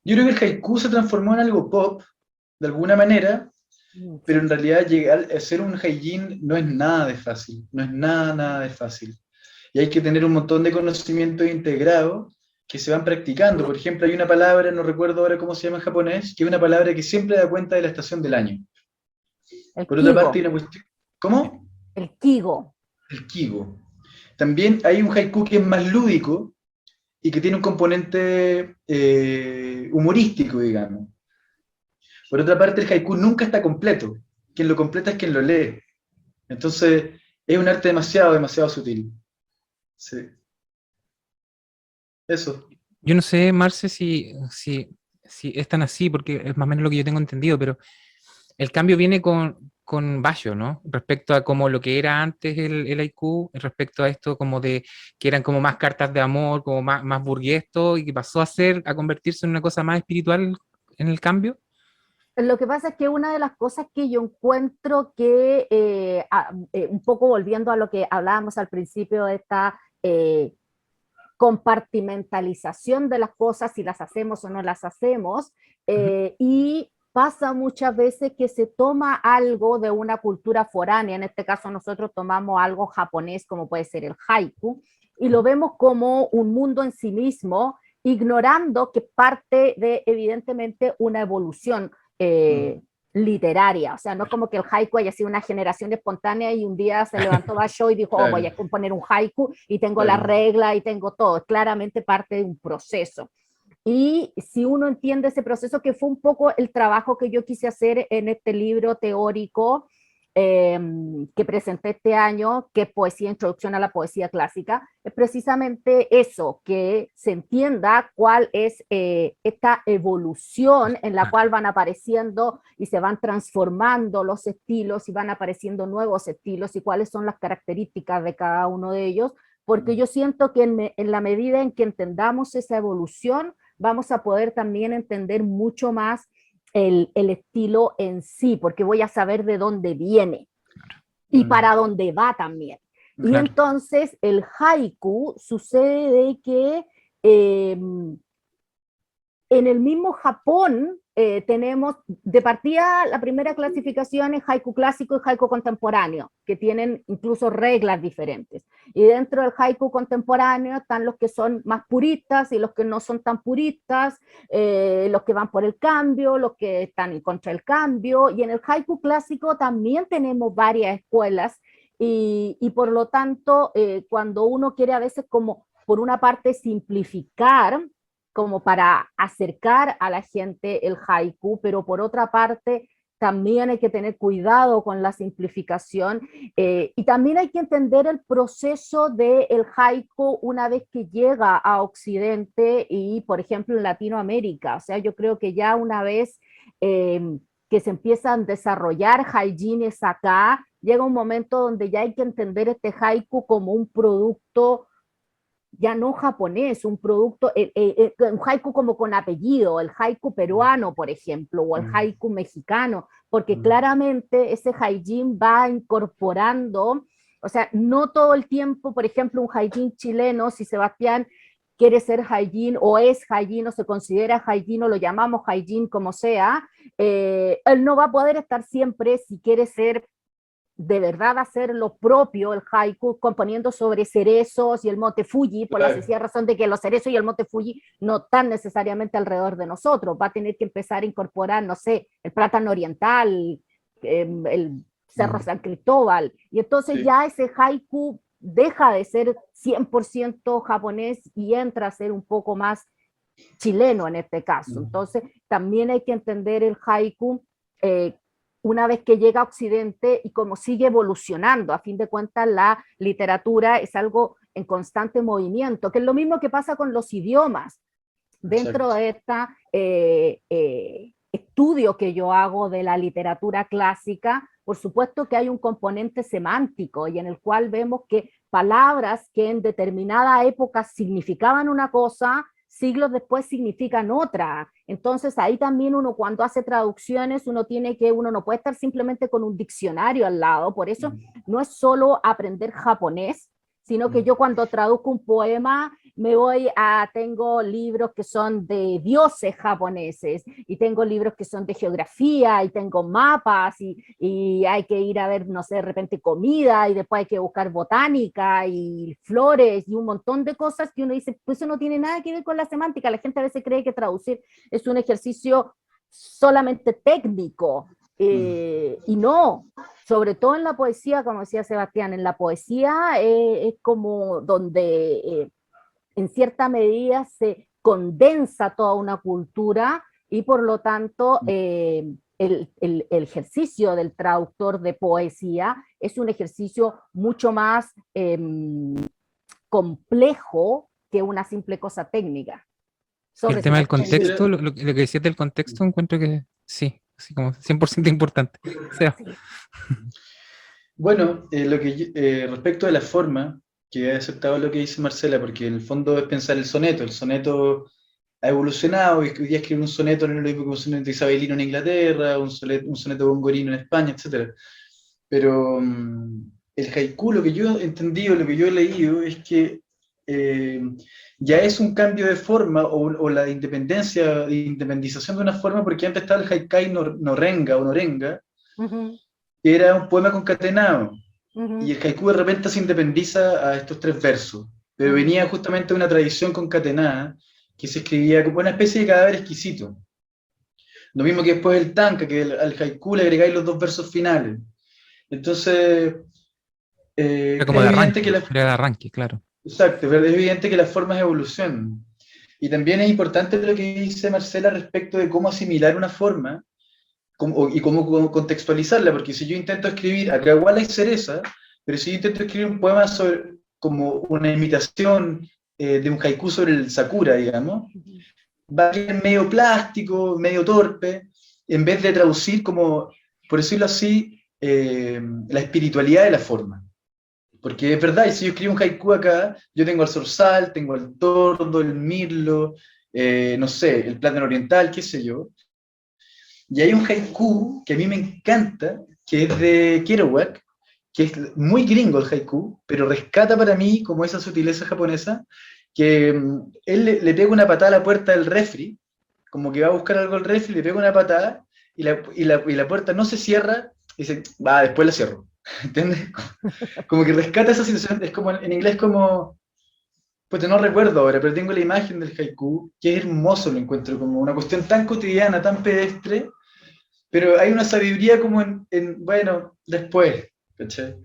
yo creo que el haiku se transformó en algo pop, de alguna manera, pero Sí. en realidad llegar a ser un haijin no es nada de fácil, no es nada de fácil. Y hay que tener un montón de conocimientos integrados que se van practicando. Por ejemplo, hay una palabra, no recuerdo ahora cómo se llama en japonés, que es una palabra que siempre da cuenta de la estación del año. El Por otra parte, Kigo, hay una cuestión... ¿Cómo? el Kigo. El kigo. También hay un haiku que es más lúdico y que tiene un componente humorístico, digamos. Por otra parte, el haiku nunca está completo. Quien lo completa es quien lo lee. Entonces, Es un arte demasiado, demasiado sutil. Sí. Eso. Yo no sé, Marce, si es tan así, porque es más o menos lo que yo tengo entendido, pero el cambio viene con Basho, ¿no? Respecto a como lo que era antes el haiku, respecto a esto como de que eran como más cartas de amor, como más burgués todo, y que pasó a convertirse en una cosa más espiritual en el cambio. Lo que pasa es que una de las cosas que yo encuentro que, un poco volviendo a lo que hablábamos al principio de esta compartimentalización de las cosas, si las hacemos o no las hacemos, y pasa muchas veces que se toma algo de una cultura foránea, en este caso nosotros tomamos algo japonés como puede ser el haiku, y lo vemos como un mundo en sí mismo, ignorando que parte de evidentemente una evolución literaria, o sea, no es como que el haiku haya sido una generación espontánea y un día se levantó Basho y dijo, oh, voy a componer un haiku y tengo la regla y tengo todo, es claramente parte de un proceso. Y si uno entiende ese proceso, que fue un poco el trabajo que yo quise hacer en este libro teórico que presenté este año, que es Poesía, Introducción a la Poesía Clásica, es precisamente eso, que se entienda cuál es esta evolución en la cual van apareciendo y se van transformando los estilos y van apareciendo nuevos estilos y cuáles son las características de cada uno de ellos, porque yo siento que en la medida en que entendamos esa evolución, vamos a poder también entender mucho más el estilo en sí, porque voy a saber de dónde viene y para dónde va también. Y Claro. entonces el haiku sucede de que en el mismo Japón tenemos de partida la primera clasificación es haiku clásico y haiku contemporáneo, que tienen incluso reglas diferentes. Y dentro del haiku contemporáneo están los que son más puristas y los que no son tan puristas, los que van por el cambio, los que están en contra del cambio. Y en el haiku clásico también tenemos varias escuelas y por lo tanto, cuando uno quiere a veces como por una parte simplificar, como para acercar a la gente el haiku, pero por otra parte también hay que tener cuidado con la simplificación y también hay que entender el proceso del haiku una vez que llega a Occidente y, por ejemplo, en Latinoamérica. O sea, yo creo que ya una vez que se empiezan a desarrollar haijines acá, llega un momento donde ya hay que entender este haiku como un producto ya no japonés, un producto, un haiku como con apellido, el haiku peruano, por ejemplo, o el haiku mexicano, porque claramente ese haijin va incorporando, o sea, no todo el tiempo, por ejemplo, un haijin chileno, si Sebastián quiere ser haijin o es haijin o se considera haijin o lo llamamos haijin como sea, él no va a poder estar siempre si quiere ser de verdad hacer lo propio, el haiku, componiendo sobre cerezos y el monte Fuji, por la sencilla razón de que los cerezos y el monte Fuji no están necesariamente alrededor de nosotros. Va a tener que empezar a incorporar, no sé, el plátano oriental, el Cerro San Cristóbal, y entonces ya ese haiku deja de ser 100% japonés y entra a ser un poco más chileno en este caso. Entonces, también hay que entender el haiku una vez que llega a Occidente y como sigue evolucionando. A fin de cuentas, la literatura es algo en constante movimiento, que es lo mismo que pasa con los idiomas. Dentro de este estudio que yo hago de la literatura clásica, por supuesto que hay un componente semántico y en el cual vemos que palabras que en determinada época significaban una cosa, siglos después significan otra. Entonces ahí también uno cuando hace traducciones, uno no puede estar simplemente con un diccionario al lado, por eso no es solo aprender japonés, sino que yo cuando traduzco un poema tengo libros que son de dioses japoneses y tengo libros que son de geografía y tengo mapas y hay que ir a ver, no sé, de repente comida y después hay que buscar botánica y flores y un montón de cosas que uno dice, pues eso no tiene nada que ver con la semántica. La gente a veces cree que traducir es un ejercicio solamente técnico y no, sobre todo en la poesía, como decía Sebastián, en la poesía es como donde en cierta medida se condensa toda una cultura y por lo tanto el ejercicio del traductor de poesía es un ejercicio mucho más complejo que una simple cosa técnica. Y el Sobre tema todo del en contexto, lo que decías del contexto, encuentro que sí, así como 100% importante. O sea, sí. Bueno, respecto de la forma, que he aceptado lo que dice Marcela, porque en el fondo es pensar el soneto. El soneto ha evolucionado, y hoy día escribir un soneto no es lo mismo que un soneto isabelino en Inglaterra, un soneto bongorino en España, etc. Pero el haiku, lo que yo he entendido, lo que yo he leído, es que eh, ya es un cambio de forma o la independización de una forma, porque antes estaba el haikai norenga o norenga, Ujú, que era un poema concatenado, y ujú, el haiku de repente se independiza a estos tres versos, pero ujú, venía justamente de una tradición concatenada que se escribía como una especie de cadáver exquisito. Lo mismo que después el tanka, que al haiku le agregáis los dos versos finales. Entonces, era como es de evidente arranque, que era de arranque, claro. exacto, pero es evidente que las formas evolucionan. Y también es importante lo que dice Marcela respecto de cómo asimilar una forma y cómo contextualizarla, porque si yo intento escribir, acá igual hay cereza, pero si yo intento escribir un poema sobre, como una imitación de un haiku sobre el sakura, digamos, ujú. va a quedar medio plástico, medio torpe, en vez de traducir como, por decirlo así, la espiritualidad de la forma. Porque es verdad, y si yo escribo un haiku acá, yo tengo al zorzal, tengo al tordo, el mirlo, no sé, el plátano oriental, qué sé yo. Y hay un haiku que a mí me encanta, que es de Kerouac, que es muy gringo el haiku, pero rescata para mí como esa sutileza japonesa, que él le pega una patada a la puerta del refri, como que va a buscar algo al refri, le pega una patada y la puerta no se cierra, y dice, va, después la cierro. ¿Entiendes? Como que rescata esa situación, es como en inglés como, pues no recuerdo ahora, pero tengo la imagen del haiku, que es hermoso, lo encuentro como una cuestión tan cotidiana, tan pedestre, pero hay una sabiduría como bueno, después, ¿cachai?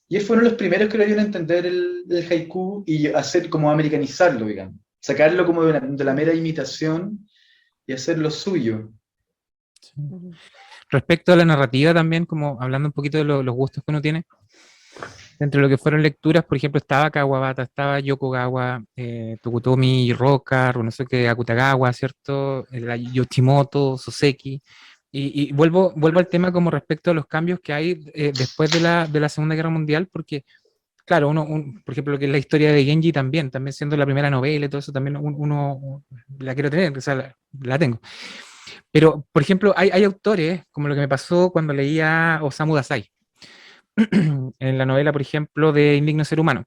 Y él fue uno de los primeros que lo dieron a entender el haiku y hacer como americanizarlo, digamos, sacarlo como de la mera imitación y hacerlo suyo. Sí. Ujú. Respecto a la narrativa también, como hablando un poquito de los gustos que uno tiene, dentro de lo que fueron lecturas, por ejemplo, estaba Kawabata, estaba Yokogawa, Tokutomi, Roca, Runosuke Akutagawa, ¿cierto? La Yoshimoto, Soseki. Y vuelvo al tema como respecto a los cambios que hay después de la Segunda Guerra Mundial, porque, claro, por ejemplo, lo que es la historia de Genji también siendo la primera novela y todo eso, también uno la quiero tener, o sea, la tengo. Pero, por ejemplo, hay autores, como lo que me pasó cuando leía Osamu Dazai, en la novela, por ejemplo, de Indigno Ser Humano,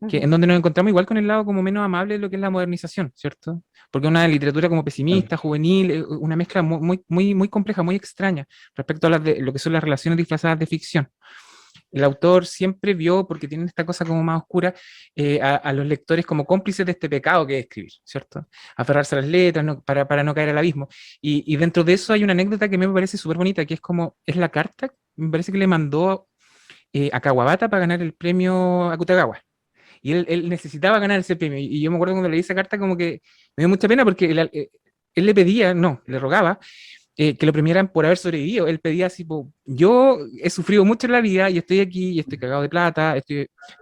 que en Ujú. donde nos encontramos igual con el lado como menos amable de lo que es la modernización, ¿cierto? Porque una literatura como pesimista, juvenil, una mezcla muy compleja, muy extraña respecto a lo que son las relaciones disfrazadas de ficción. El autor siempre vio, porque tienen esta cosa como más oscura, a los lectores como cómplices de este pecado que es escribir, ¿cierto? Aferrarse a las letras para no caer al abismo. Y dentro de eso hay una anécdota que me parece súper bonita, que es como, es la carta, me parece que le mandó a Kawabata para ganar el premio Akutagawa. Y él necesitaba ganar ese premio. Y yo me acuerdo cuando leí esa carta como que me dio mucha pena porque él le pedía, no, le rogaba que lo premiaran por haber sobrevivido. Él pedía así, yo he sufrido mucho en la vida y estoy aquí y estoy cagado de plata,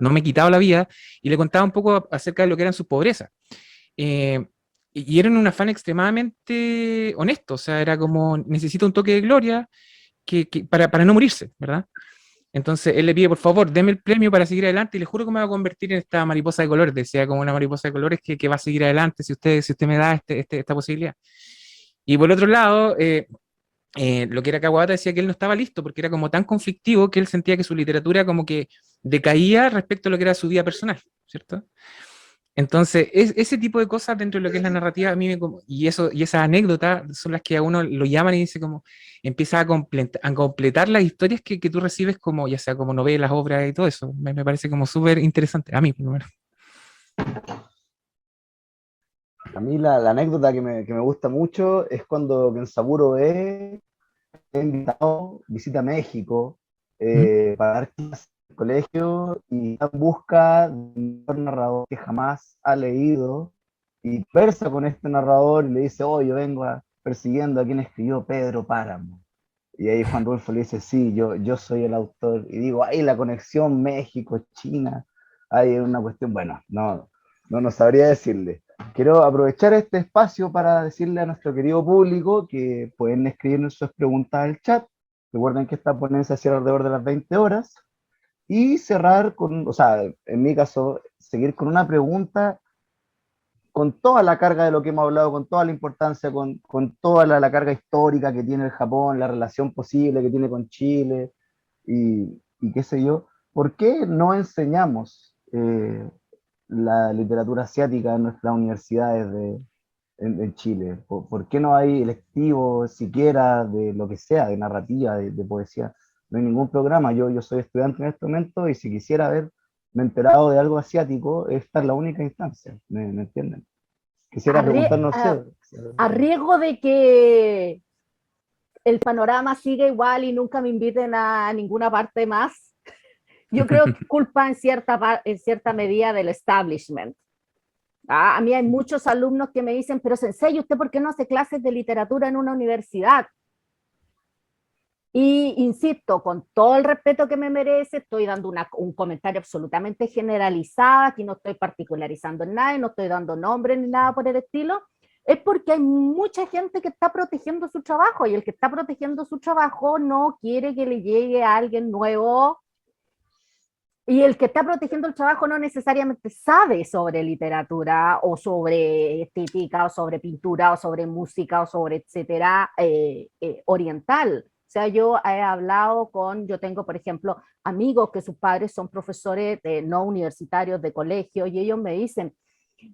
no me he quitado la vida, y le contaba un poco acerca de lo que eran sus pobrezas. Eh, y era un afán extremadamente honesto, o sea, era como, necesito un toque de gloria para no morirse, ¿verdad? Entonces él le pide, por favor, deme el premio para seguir adelante y le juro que me va a convertir en esta mariposa de colores, decía como una mariposa de colores que va a seguir adelante si usted me da esta posibilidad. Y por otro lado, lo que era Kawabata decía que él no estaba listo porque era como tan conflictivo que él sentía que su literatura como que decaía respecto a lo que era su vida personal, ¿cierto? Entonces, ese tipo de cosas dentro de lo que es la narrativa, a mí y esas anécdotas son las que a uno lo llaman y dice como, empieza a completar las historias que tú recibes como, ya sea como novelas, obras y todo eso. Me parece como súper interesante, a mí por lo menos. A mí la anécdota que me gusta mucho es cuando Kensaburo es invitado, visita México ¿Mm? para dar clases en el colegio y está en busca de un narrador que jamás ha leído y conversa con este narrador y le dice, oh, yo vengo persiguiendo a quien escribió Pedro Páramo. Y ahí Juan Rulfo le dice, sí, yo soy el autor. Y digo, ahí la conexión México-China, hay una cuestión, bueno, no sabría decirle. Quiero aprovechar este espacio para decirle a nuestro querido público que pueden escribirnos sus preguntas al chat. Recuerden que esta ponencia cierra alrededor de las 20 horas. Y cerrar con, o sea, en mi caso, seguir con una pregunta con toda la carga de lo que hemos hablado, con toda la importancia, con toda la carga histórica que tiene el Japón, la relación posible que tiene con Chile y qué sé yo, ¿por qué no enseñamos la literatura asiática en nuestras universidades en Chile? ¿Por qué no hay electivos siquiera de lo que sea, de narrativa, de poesía? No hay ningún programa. Yo soy estudiante en este momento y si quisiera haberme enterado de algo asiático, esta es la única instancia. ¿Me entienden? Quisiera preguntar, no sé. A riesgo de que el panorama siga igual y nunca me inviten a ninguna parte más, yo creo que culpa en cierta medida del establishment. A mí hay muchos alumnos que me dicen, pero Sensei, ¿usted por qué no hace clases de literatura en una universidad? Y insisto, con todo el respeto que me merece, estoy dando un comentario absolutamente generalizado, aquí no estoy particularizando en nada, y no estoy dando nombres ni nada por el estilo, es porque hay mucha gente que está protegiendo su trabajo, y el que está protegiendo su trabajo no quiere que le llegue a alguien nuevo, y el que está protegiendo el trabajo no necesariamente sabe sobre literatura, o sobre estética, o sobre pintura, o sobre música, o sobre etcétera, oriental. O sea, yo he hablado yo tengo, por ejemplo, amigos que sus padres son profesores no universitarios de colegio, y ellos me dicen,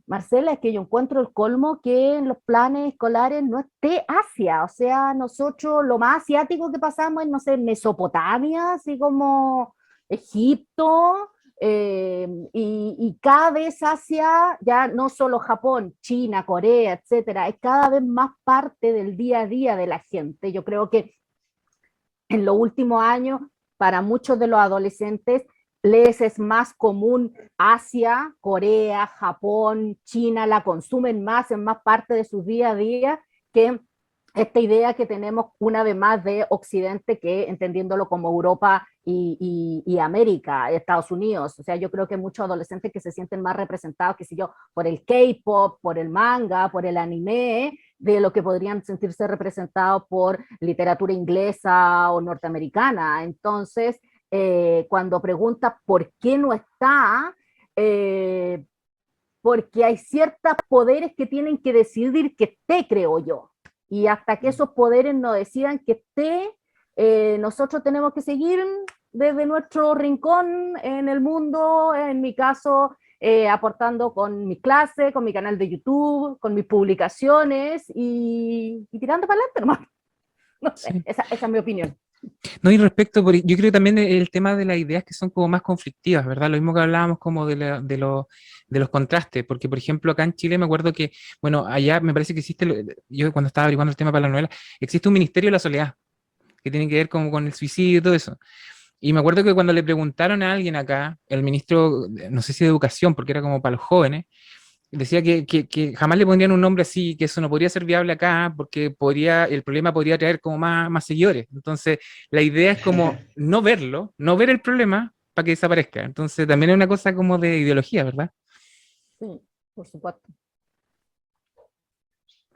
Marcela, es que yo encuentro el colmo que en los planes escolares no esté Asia. O sea, nosotros lo más asiático que pasamos es, no sé, Mesopotamia, así como Egipto, y cada vez Asia, ya no solo Japón, China, Corea, etcétera, es cada vez más parte del día a día de la gente. Yo creo que en los últimos años, para muchos de los adolescentes, les es más común Asia, Corea, Japón, China, la consumen más, en más parte de su día a día, que esta idea que tenemos una vez más de Occidente, que entendiéndolo como Europa y América, Estados Unidos. O sea, yo creo que muchos adolescentes que se sienten más representados, qué sé yo, por el K-pop, por el manga, por el anime, de lo que podrían sentirse representados por literatura inglesa o norteamericana. Entonces, cuando pregunta por qué no está, porque hay ciertos poderes que tienen que decidir que esté, creo yo. Y hasta que esos poderes no decidan que esté, nosotros tenemos que seguir desde nuestro rincón en el mundo, en mi caso, aportando con mi clase, con mi canal de YouTube, con mis publicaciones y tirando para adelante nomás. No sé, Sí. esa es mi opinión. No, y respecto, yo creo que también el tema de las ideas que son como más conflictivas, ¿verdad? Lo mismo que hablábamos como de los contrastes, porque por ejemplo acá en Chile me acuerdo que, bueno, allá me parece que existe, yo cuando estaba averiguando el tema para la novela, existe un Ministerio de la Soledad, que tiene que ver como con el suicidio y todo eso. Y me acuerdo que cuando le preguntaron a alguien acá, el ministro, no sé si de Educación, porque era como para los jóvenes, decía que jamás le pondrían un nombre así, que eso no podría ser viable acá, porque el problema podría traer como más seguidores. Entonces, la idea es como no verlo, no ver el problema para que desaparezca. Entonces, también es una cosa como de ideología, ¿verdad? Sí, por supuesto.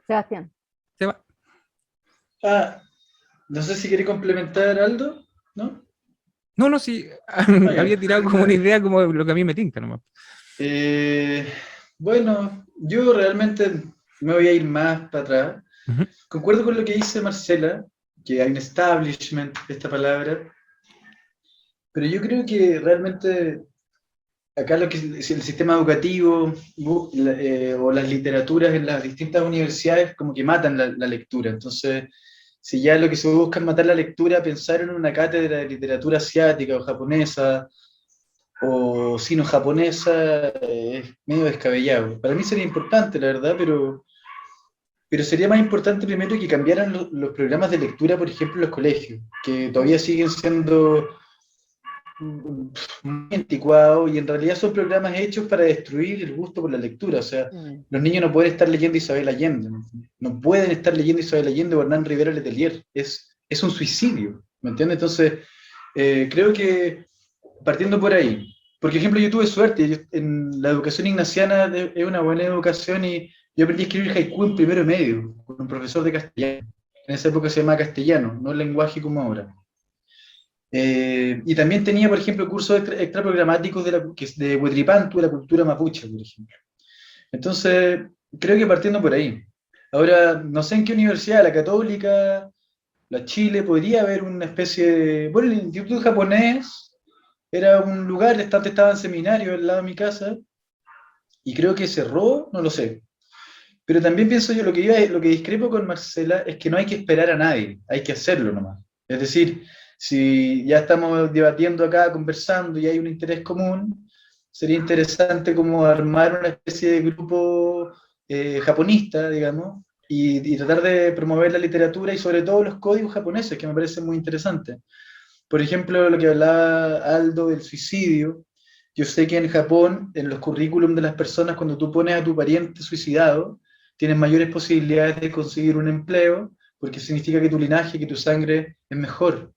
Sebastián. Se va. Ah, no sé si quiere complementar algo, ¿no? No, no, sí, ya. había tirado como una idea como lo que a mí me tinca nomás. Bueno, yo realmente me voy a ir más para atrás. Ujú. Concuerdo con lo que dice Marcela, que hay un establishment de esta palabra, pero yo creo que realmente acá lo que es el sistema educativo o las literaturas en las distintas universidades como que matan la lectura. Entonces, si ya lo que se busca es matar la lectura, pensar en una cátedra de literatura asiática o japonesa o sino-japonesa es medio descabellado. Para mí sería importante, la verdad, pero sería más importante primero que cambiaran los programas de lectura, por ejemplo, en los colegios, que todavía siguen siendo muy anticuados y en realidad son programas hechos para destruir el gusto por la lectura. O sea, los niños no pueden estar leyendo Isabel Allende, no pueden estar leyendo Isabel Allende o Hernán Rivera Letelier. Es es un suicidio, ¿me entiendes? Entonces, creo que partiendo por ahí, porque, por ejemplo, yo tuve suerte, en la educación ignaciana es una buena educación y yo aprendí a escribir haiku en primero medio, con un profesor de castellano. En esa época se llamaba castellano, no el lenguaje como ahora. Y también tenía, por ejemplo, cursos extra programáticos de Huetripantu, de la cultura mapuche, por ejemplo. Entonces, creo que partiendo por ahí. Ahora, no sé en qué universidad, la católica, la Chile, podría haber una especie de... Bueno, el Instituto Japonés era un lugar, estaba en seminario al lado de mi casa, y creo que cerró, no lo sé. Pero también pienso yo, lo que discrepo con Marcela es que no hay que esperar a nadie, hay que hacerlo nomás. Es decir, si ya estamos debatiendo acá, conversando y hay un interés común, sería interesante como armar una especie de grupo japonista, digamos, y tratar de promover la literatura y sobre todo los códigos japoneses, que me parecen muy interesantes. Por ejemplo, lo que hablaba Aldo del suicidio. Yo sé que en Japón, en los currículum de las personas, cuando tú pones a tu pariente suicidado, tienes mayores posibilidades de conseguir un empleo, porque significa que tu linaje, que tu sangre es mejor.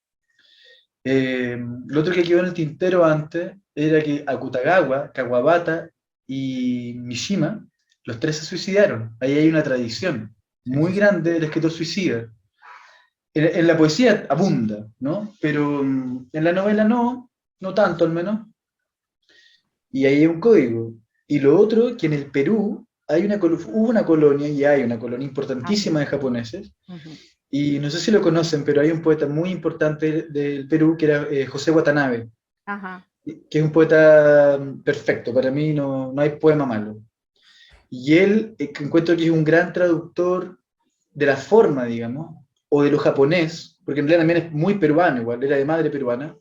Lo otro que quedó en el tintero antes era que Akutagawa, Kawabata y Mishima, los tres se suicidaron. Ahí hay una tradición muy grande del escritor suicida. En la poesía abunda, ¿no? Pero en la novela no, no tanto al menos. Y ahí hay un código. Y lo otro, que en el Perú hubo una colonia, y hay una colonia importantísima de japoneses, y no sé si lo conocen, pero hay un poeta muy importante del Perú que era José Watanabe, Ajá. que es un poeta perfecto, para mí no hay poema malo. Y él, que encuentro que es un gran traductor de la forma, digamos, o de lo japonés, porque en realidad también es muy peruano, igual, era de madre peruana,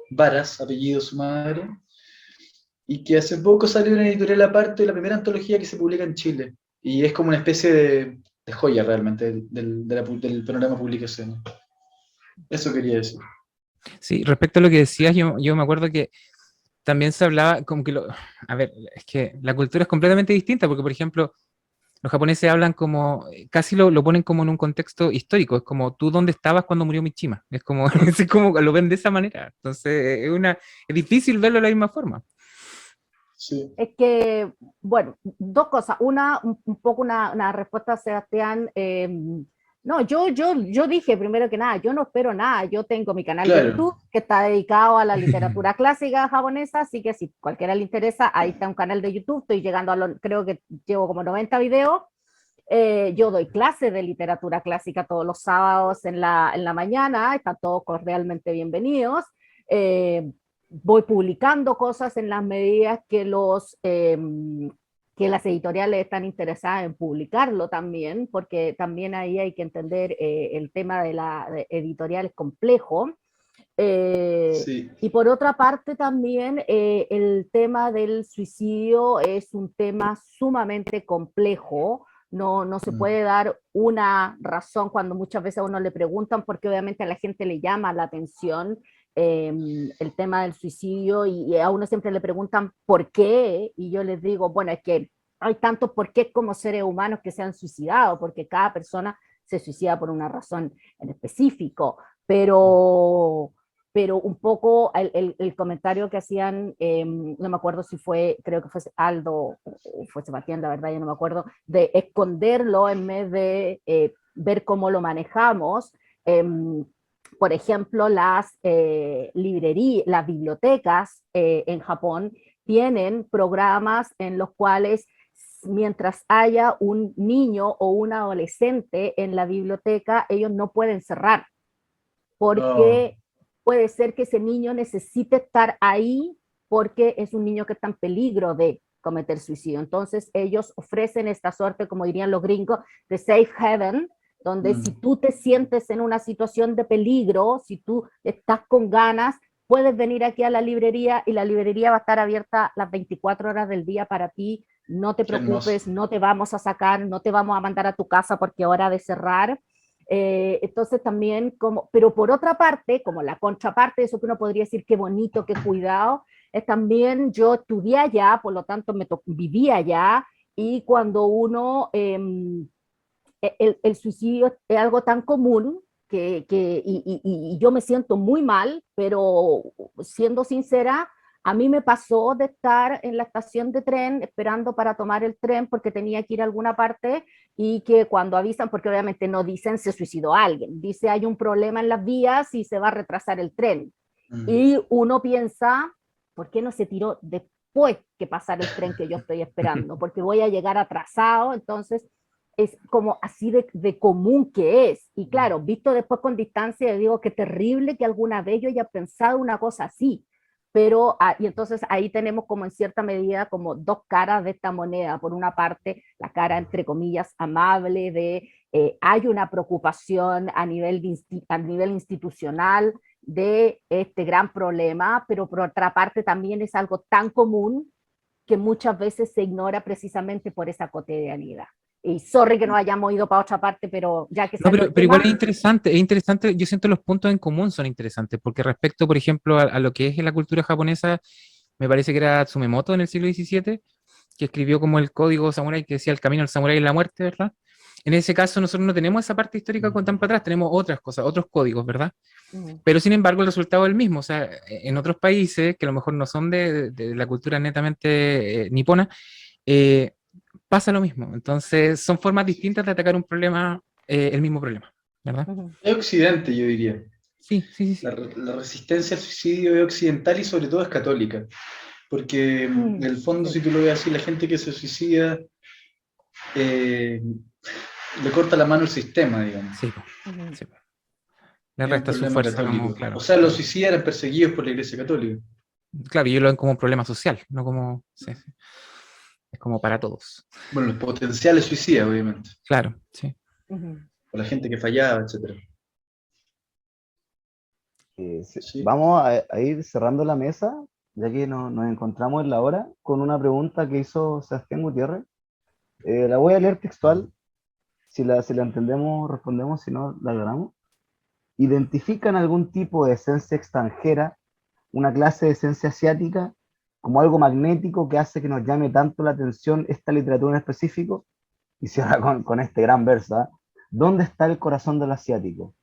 Varas, apellido de su madre, y que hace poco salió una editorial aparte de la primera antología que se publica en Chile, y es como una especie de joya realmente del panorama de publicaciones. Eso quería decir. Sí, respecto a lo que decías, yo me acuerdo que también se hablaba como que a ver, es que la cultura es completamente distinta, porque por ejemplo, los japoneses hablan como, casi lo ponen como en un contexto histórico, es como tú dónde estabas cuando murió Mishima, es como, es como lo ven de esa manera, entonces es difícil verlo de la misma forma. Sí. Es que, bueno, dos cosas. Una, un poco una respuesta a Sebastián. No, yo dije primero que nada, yo no espero nada. Yo tengo mi canal de Claro. YouTube que está dedicado a la literatura clásica japonesa, así que si cualquiera le interesa, ahí está un canal de YouTube. Estoy llegando creo que llevo como 90 videos. Yo doy clases de literatura clásica todos los sábados en la mañana, están todos cordialmente bienvenidos. Voy publicando cosas en las medidas que las editoriales están interesadas en publicarlo también, porque también ahí hay que entender el tema de la editorial es complejo. Sí. Y por otra parte también el tema del suicidio es un tema sumamente complejo. No se puede dar una razón cuando muchas veces a uno le preguntan, porque obviamente a la gente le llama la atención el tema del suicidio y a uno siempre le preguntan por qué, y yo les digo, bueno, es que hay tantos por qué como seres humanos que se han suicidado, porque cada persona se suicida por una razón en específico, pero un poco el comentario que hacían, no me acuerdo si fue, creo que fue Aldo o fue Sebastián, la verdad, yo no me acuerdo, de esconderlo en vez de ver cómo lo manejamos. Por ejemplo, las librerías, las bibliotecas en Japón tienen programas en los cuales mientras haya un niño o un adolescente en la biblioteca, ellos no pueden cerrar, Oh, porque puede ser que ese niño necesite estar ahí porque es un niño que está en peligro de cometer suicidio. Entonces ellos ofrecen esta suerte, como dirían los gringos, de safe haven, donde si tú te sientes en una situación de peligro, si tú estás con ganas, puedes venir aquí a la librería y la librería va a estar abierta las 24 horas del día para ti. No te qué hermoso. preocupes, no te vamos a sacar, no te vamos a mandar a tu casa porque es hora de cerrar. Entonces también, pero por otra parte, como la contraparte, eso que uno podría decir qué bonito, qué cuidado, es también yo estudié allá, por lo tanto vivía allá, y cuando uno, el suicidio es algo tan común y yo me siento muy mal, pero siendo sincera, a mí me pasó de estar en la estación de tren esperando para tomar el tren porque tenía que ir a alguna parte y que cuando avisan, porque obviamente no dicen se suicidó alguien, dice hay un problema en las vías y se va a retrasar el tren. Y uno piensa, ¿por qué no se tiró después que pasar el tren que yo estoy esperando? Porque voy a llegar atrasado, entonces es como así de común que es. Y claro, visto después con distancia, digo, qué terrible que alguna vez yo haya pensado una cosa así. Pero, y entonces ahí tenemos como en cierta medida como dos caras de esta moneda. Por una parte, la cara entre comillas amable de hay una preocupación a nivel institucional de este gran problema, pero por otra parte también es algo tan común que muchas veces se ignora precisamente por esa cotidianidad. Y sorry que no hayamos ido para otra parte, pero ya que No, salió el pero igual tema. es interesante, yo siento los puntos en común son interesantes, porque respecto, por ejemplo, a lo que es la cultura japonesa, me parece que era Tsumemoto en el siglo XVII, que escribió como el código samurái que decía el camino al samurái y la muerte, ¿verdad? En ese caso nosotros no tenemos esa parte histórica con tan para atrás, tenemos otras cosas, otros códigos, ¿verdad? Pero sin embargo el resultado es el mismo, o sea, en otros países que a lo mejor no son de la cultura netamente nipona, eh, pasa lo mismo. Entonces son formas distintas de atacar un problema, el mismo problema, ¿verdad? Es occidente, yo diría. Sí, sí, sí, sí. La resistencia al suicidio es occidental y sobre todo es católica. Porque en el fondo, Sí. si tú lo ves así, la gente que se suicida le corta la mano al sistema, digamos. Sí, po, sí, po. Le Es un resta su problema fuerza como, católico. O claro. sea, los suicidas eran perseguidos por la Iglesia Católica. Claro, y ellos lo ven como un problema social, no como, sí, sí. Es como para todos. Bueno, los potenciales suicidas, obviamente. Claro, sí. O la gente que fallaba, etc. Sí. Vamos a ir cerrando la mesa, ya que nos encontramos en la hora, con una pregunta que hizo Sebastián Gutiérrez. La voy a leer textual, si la entendemos, respondemos, si no, la aclaramos. ¿Identifican algún tipo de esencia extranjera, una clase de esencia asiática, como algo magnético que hace que nos llame tanto la atención esta literatura en específico? Y cierra con este gran verso, ¿ah? ¿Dónde está el corazón del asiático?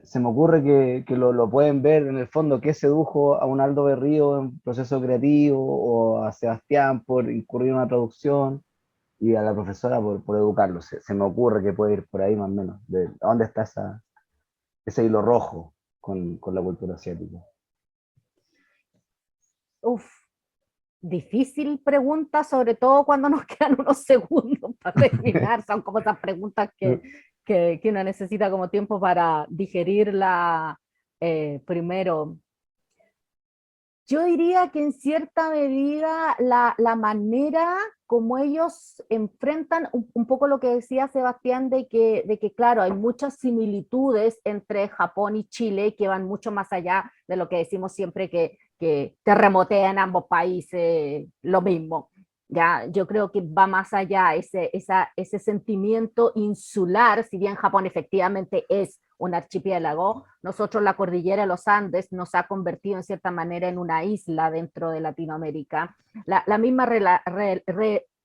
Se me ocurre que lo pueden ver en el fondo, qué sedujo a un Aldo Berrío en proceso creativo, o a Sebastián por incurrir en una traducción, y a la profesora por educarlo. Se me ocurre que puede ir por ahí más o menos, de dónde está ese hilo rojo con la cultura asiática. Uf, difícil pregunta, sobre todo cuando nos quedan unos segundos para terminar. Son como esas preguntas que uno necesita como tiempo para digerirla primero. Yo diría que en cierta medida la manera como ellos enfrentan un poco lo que decía Sebastián de que, claro, hay muchas similitudes entre Japón y Chile que van mucho más allá de lo que decimos siempre que terremotean ambos países lo mismo. Ya, yo creo que va más allá ese sentimiento insular, si bien Japón efectivamente es un archipiélago, nosotros la cordillera de los Andes nos ha convertido en cierta manera en una isla dentro de Latinoamérica. La misma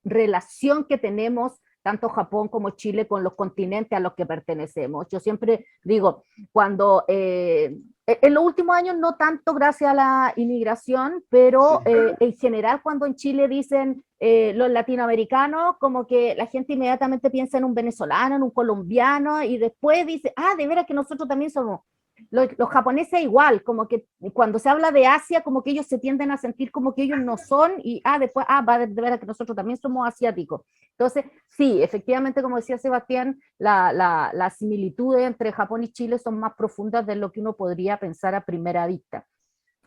relación que tenemos tanto Japón como Chile con los continentes a los que pertenecemos. Yo siempre digo, cuando en los últimos años no tanto gracias a la inmigración, pero Sí. en general cuando en Chile dicen los latinoamericanos, como que la gente inmediatamente piensa en un venezolano, en un colombiano, y después dice, ah, de veras que nosotros también somos. Los japoneses igual, como que cuando se habla de Asia, como que ellos se tienden a sentir como que ellos no son, y después, va de veras que nosotros también somos asiáticos. Entonces, sí, efectivamente, como decía Sebastián, las similitudes entre Japón y Chile son más profundas de lo que uno podría pensar a primera vista.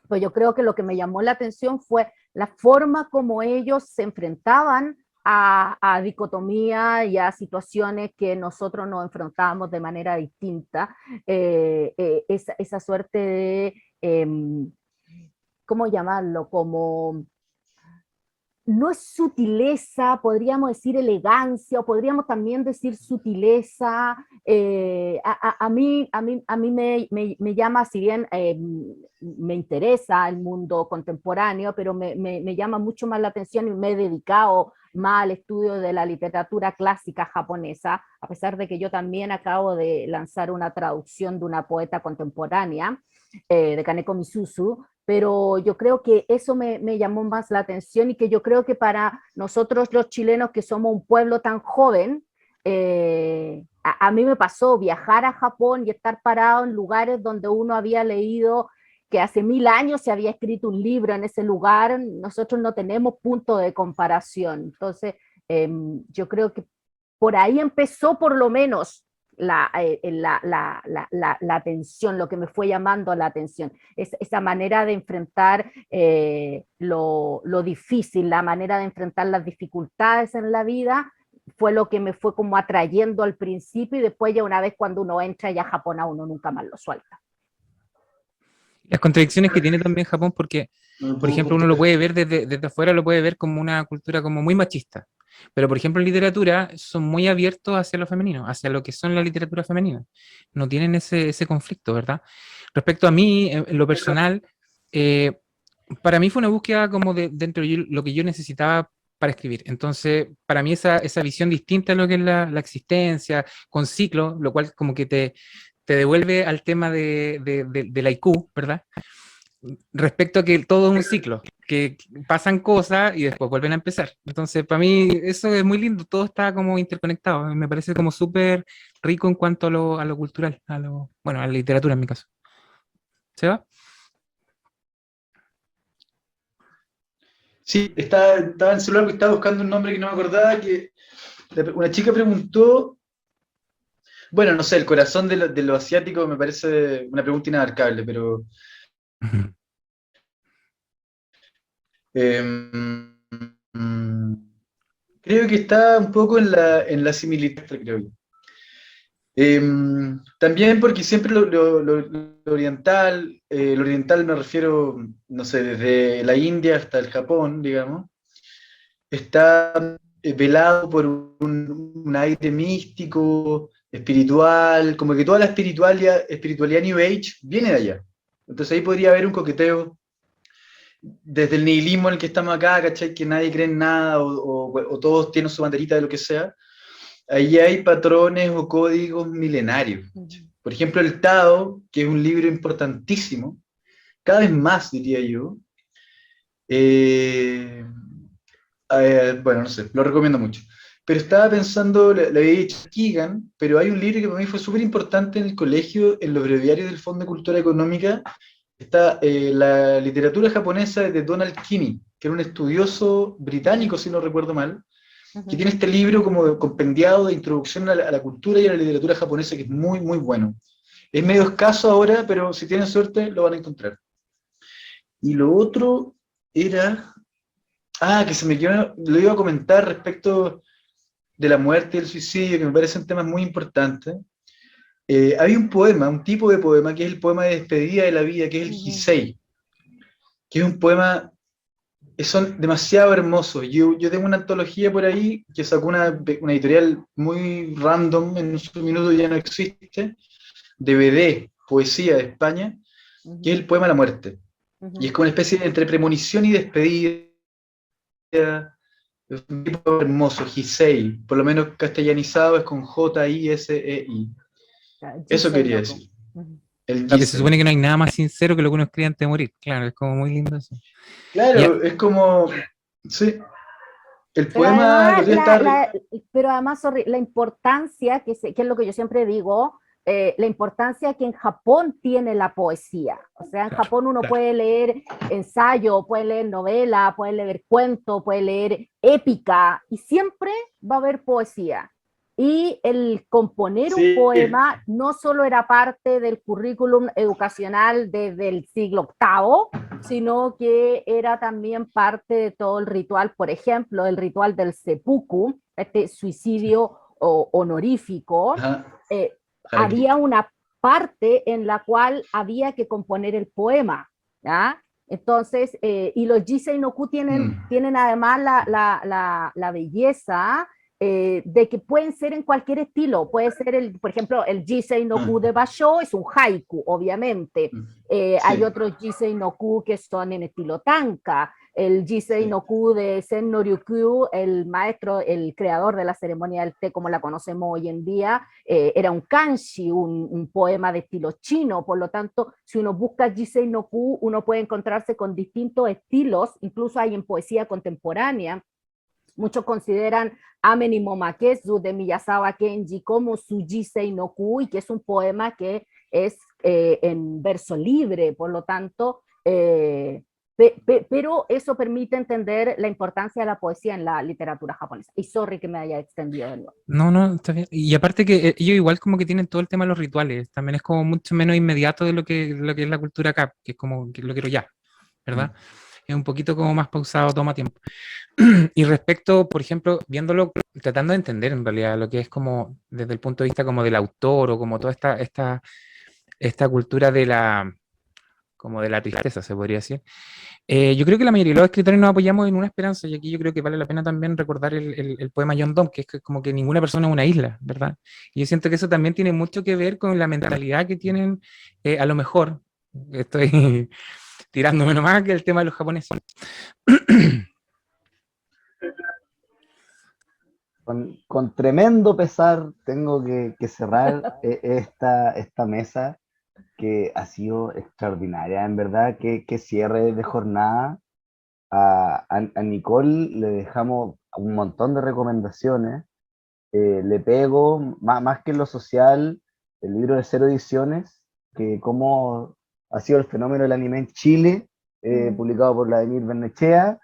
Pues yo creo que lo que me llamó la atención fue la forma como ellos se enfrentaban a dicotomía y a situaciones que nosotros nos enfrentábamos de manera distinta. Esa suerte de, ¿cómo llamarlo? Como no es sutileza, podríamos decir elegancia, o podríamos también decir sutileza. A mí me llama, si bien me interesa el mundo contemporáneo, pero me llama mucho más la atención y me he dedicado más al estudio de la literatura clásica japonesa, a pesar de que yo también acabo de lanzar una traducción de una poeta contemporánea, de Kaneko Misuzu, pero yo creo que eso me llamó más la atención y que yo creo que para nosotros los chilenos, que somos un pueblo tan joven, a mí me pasó viajar a Japón y estar parado en lugares donde uno había leído que hace 1000 años se había escrito un libro en ese lugar. Nosotros no tenemos punto de comparación. Entonces, yo creo que por ahí empezó por lo menos la atención, lo que me fue llamando la atención, esa manera de enfrentar lo difícil, la manera de enfrentar las dificultades en la vida, fue lo que me fue como atrayendo al principio, y después ya una vez cuando uno entra ya a Japón, a uno nunca más lo suelta. Las contradicciones que tiene también Japón, porque, por ejemplo, uno lo puede ver desde afuera, lo puede ver como una cultura como muy machista. Pero, por ejemplo, en literatura son muy abiertos hacia lo femenino, hacia lo que son la literatura femenina. No tienen ese conflicto, ¿verdad? Respecto a mí, en lo personal, para mí fue una búsqueda como dentro de lo que yo necesitaba para escribir. Entonces, para mí esa visión distinta a lo que es la existencia, con ciclo, lo cual como que te devuelve al tema del haiku, ¿verdad? Respecto a que todo es un ciclo, que pasan cosas y después vuelven a empezar. Entonces, para mí eso es muy lindo, todo está como interconectado, me parece como súper rico en cuanto a lo cultural, bueno, a la literatura en mi caso. ¿Se va? Sí, estaba en el celular que estaba buscando un nombre que no me acordaba, que una chica preguntó, bueno, no sé, el corazón de lo asiático me parece una pregunta inabarcable, pero creo que está un poco en la similitud, creo yo. También porque siempre lo oriental me refiero, no sé, desde la India hasta el Japón, digamos, está velado por un aire místico, espiritual, como que toda la espiritualidad New Age viene de allá. Entonces ahí podría haber un coqueteo desde el nihilismo en el que estamos acá, ¿cachai? Que nadie cree en nada o todos tienen su banderita de lo que sea. Ahí hay patrones o códigos milenarios. Por ejemplo, el Tao, que es un libro importantísimo, cada vez más, diría yo. Bueno, no sé, lo recomiendo mucho. Pero estaba pensando, le había dicho Keegan, pero hay un libro que para mí fue súper importante en el colegio, en los breviarios del Fondo de Cultura Económica. Está la literatura japonesa de Donald Kinney, que era un estudioso británico, si no recuerdo mal, que tiene este libro como compendiado de introducción a la cultura y a la literatura japonesa, que es muy, muy bueno. Es medio escaso ahora, pero si tienen suerte lo van a encontrar. Y lo otro era... que se me quedó, lo iba a comentar respecto de la muerte y el suicidio, que me parecen temas muy importantes. Hay un poema, un tipo de poema, que es el poema de despedida de la vida, que es el Hisei, que es un poema, son demasiado hermosos. Yo tengo una antología por ahí que sacó una editorial muy random, en su minuto ya no existe, DVD, poesía de España, que es el poema La muerte. Y es como una especie de entre premonición y despedida. Es un tipo hermoso, Hisei, por lo menos castellanizado es con J-I-S-E-I. Eso quería decir. El Porque se Gisei. supone que no hay nada más sincero que lo que uno escribe antes de morir. Claro, es como muy lindo eso. Claro, es como. Sí. El Pero poema. además, pero además la importancia, que es lo que yo siempre digo, la importancia que en Japón tiene la poesía. O sea, en Japón uno puede leer ensayo, puede leer novela, puede leer cuento, puede leer épica, y siempre va a haber poesía. Y el componer un poema no solo era parte del currículum educacional desde el siglo VIII, sino que era también parte de todo el ritual, por ejemplo, el ritual del seppuku, este suicidio honorífico. Había una parte en la cual había que componer el poema, ¿ya? Entonces, y los Jisei no Ku tienen además la belleza de que pueden ser en cualquier estilo. Puede ser, por ejemplo, el Jisei no Ku de Basho es un haiku, obviamente. Hay otros Jisei no Ku que son en estilo tanka. El Jisei no Ku de Sen no Ryukyu, el maestro, el creador de la ceremonia del té como la conocemos hoy en día, era un kanji, un poema de estilo chino. Por lo tanto, si uno busca Jisei no Ku, uno puede encontrarse con distintos estilos, incluso hay en poesía contemporánea. Muchos consideran Amen y Momakezu de Miyazawa Kenji como su Jisei no Ku, y que es un poema que es en verso libre. Por lo tanto, pero eso permite entender la importancia de la poesía en la literatura japonesa. Y sorry que me haya extendido de nuevo. No, no, está bien. Y aparte que ellos igual como que tienen todo el tema de los rituales, también es como mucho menos inmediato de lo que es la cultura acá, que es como que lo quiero ya, ¿verdad? Es un poquito como más pausado, toma tiempo. Y respecto, por ejemplo, viéndolo, tratando de entender en realidad lo que es como desde el punto de vista como del autor o como toda esta cultura como de la tristeza, se podría decir. Yo creo que la mayoría de los escritores nos apoyamos en una esperanza, y aquí yo creo que vale la pena también recordar el poema John Donne, que es que como que ninguna persona es una isla, ¿verdad? Y yo siento que eso también tiene mucho que ver con la mentalidad que tienen, a lo mejor, estoy tirándome nomás, que el tema de los japoneses. Con tremendo pesar tengo que cerrar esta mesa que ha sido extraordinaria, en verdad, que cierre de jornada. A Nicole le dejamos un montón de recomendaciones. Le pego, más que en lo social, el libro de Cero Ediciones, que cómo ha sido el fenómeno del anime en Chile, publicado por Vladimir Bernechea,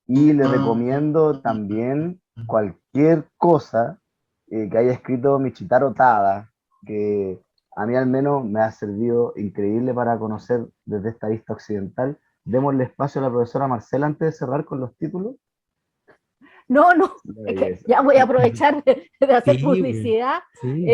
y le recomiendo también cualquier cosa que haya escrito Michitaro Tada, que a mí al menos me ha servido increíble para conocer desde esta vista occidental. Démosle espacio a la profesora Marcela antes de cerrar con los títulos. No, no, es que ya voy a aprovechar de hacer Sí, publicidad. sí.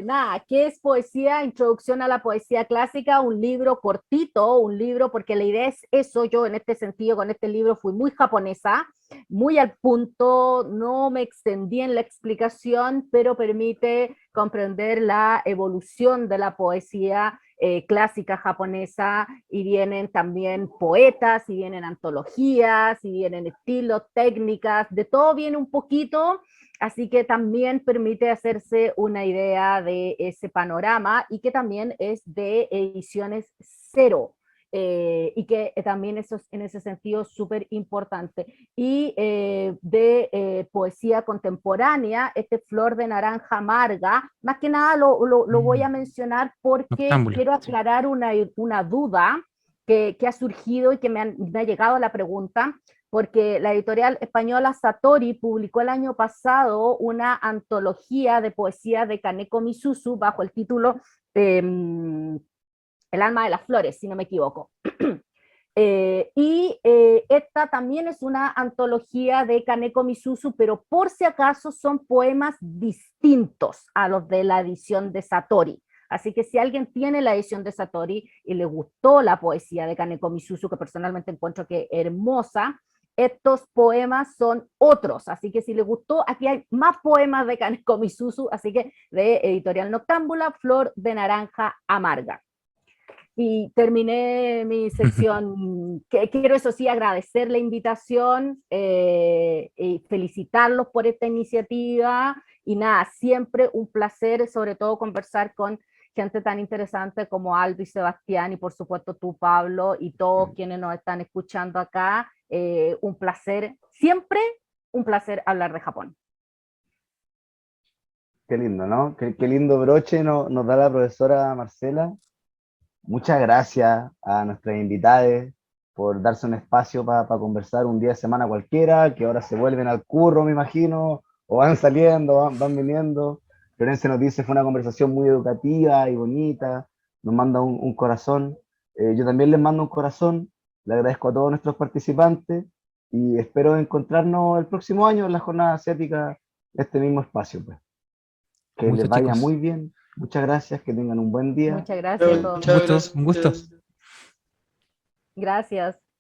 Nada, ¿qué es poesía? Introducción a la poesía clásica, un libro cortito, un libro, porque la idea es eso. Yo en este sentido, con este libro fui muy japonesa, muy al punto, no me extendí en la explicación, pero permite comprender la evolución de la poesía clásica japonesa, y vienen también poetas, y vienen antologías, y vienen estilos, técnicas, de todo viene un poquito, así que también permite hacerse una idea de ese panorama, y que también es de ediciones cero. Y que también eso es en ese sentido súper importante. Y de poesía contemporánea, este Flor de Naranja Amarga, más que nada lo voy a mencionar porque Noctámbula, quiero sí. aclarar una duda que ha surgido y que me ha llegado la pregunta, porque la editorial española Satori publicó el año pasado una antología de poesía de Kaneko Misuzu bajo el título El alma de las flores, si no me equivoco. Esta también es una antología de Kaneko Misuzu, pero por si acaso son poemas distintos a los de la edición de Satori. Así que si alguien tiene la edición de Satori y le gustó la poesía de Kaneko Misuzu, que personalmente encuentro que es hermosa, estos poemas son otros. Así que si le gustó, aquí hay más poemas de Kaneko Misuzu, así que de Editorial Noctámbula, Flor de Naranja Amarga. Y terminé mi sección. Quiero, eso sí, agradecer la invitación y felicitarlos por esta iniciativa. Y nada, siempre un placer, sobre todo conversar con gente tan interesante como Aldo y Sebastián, y por supuesto tú, Pablo, y todos quienes nos están escuchando acá. Un placer, siempre un placer hablar de Japón. Qué lindo, ¿no? Qué lindo broche nos da la profesora Marcela. Muchas gracias a nuestras invitadas por darse un espacio para conversar un día de semana cualquiera, que ahora se vuelven al curro, me imagino, o van saliendo, van viniendo. Florencia nos dice, fue una conversación muy educativa y bonita, nos manda un corazón. Yo también les mando un corazón, le agradezco a todos nuestros participantes y espero encontrarnos el próximo año en la jornada asiática de este mismo espacio, pues. Que les Gusto, vaya chicos. muy bien, muchas gracias, que tengan un buen día. Muchas gracias a Chao, todos. chao, Un gusto. gracias. Gracias.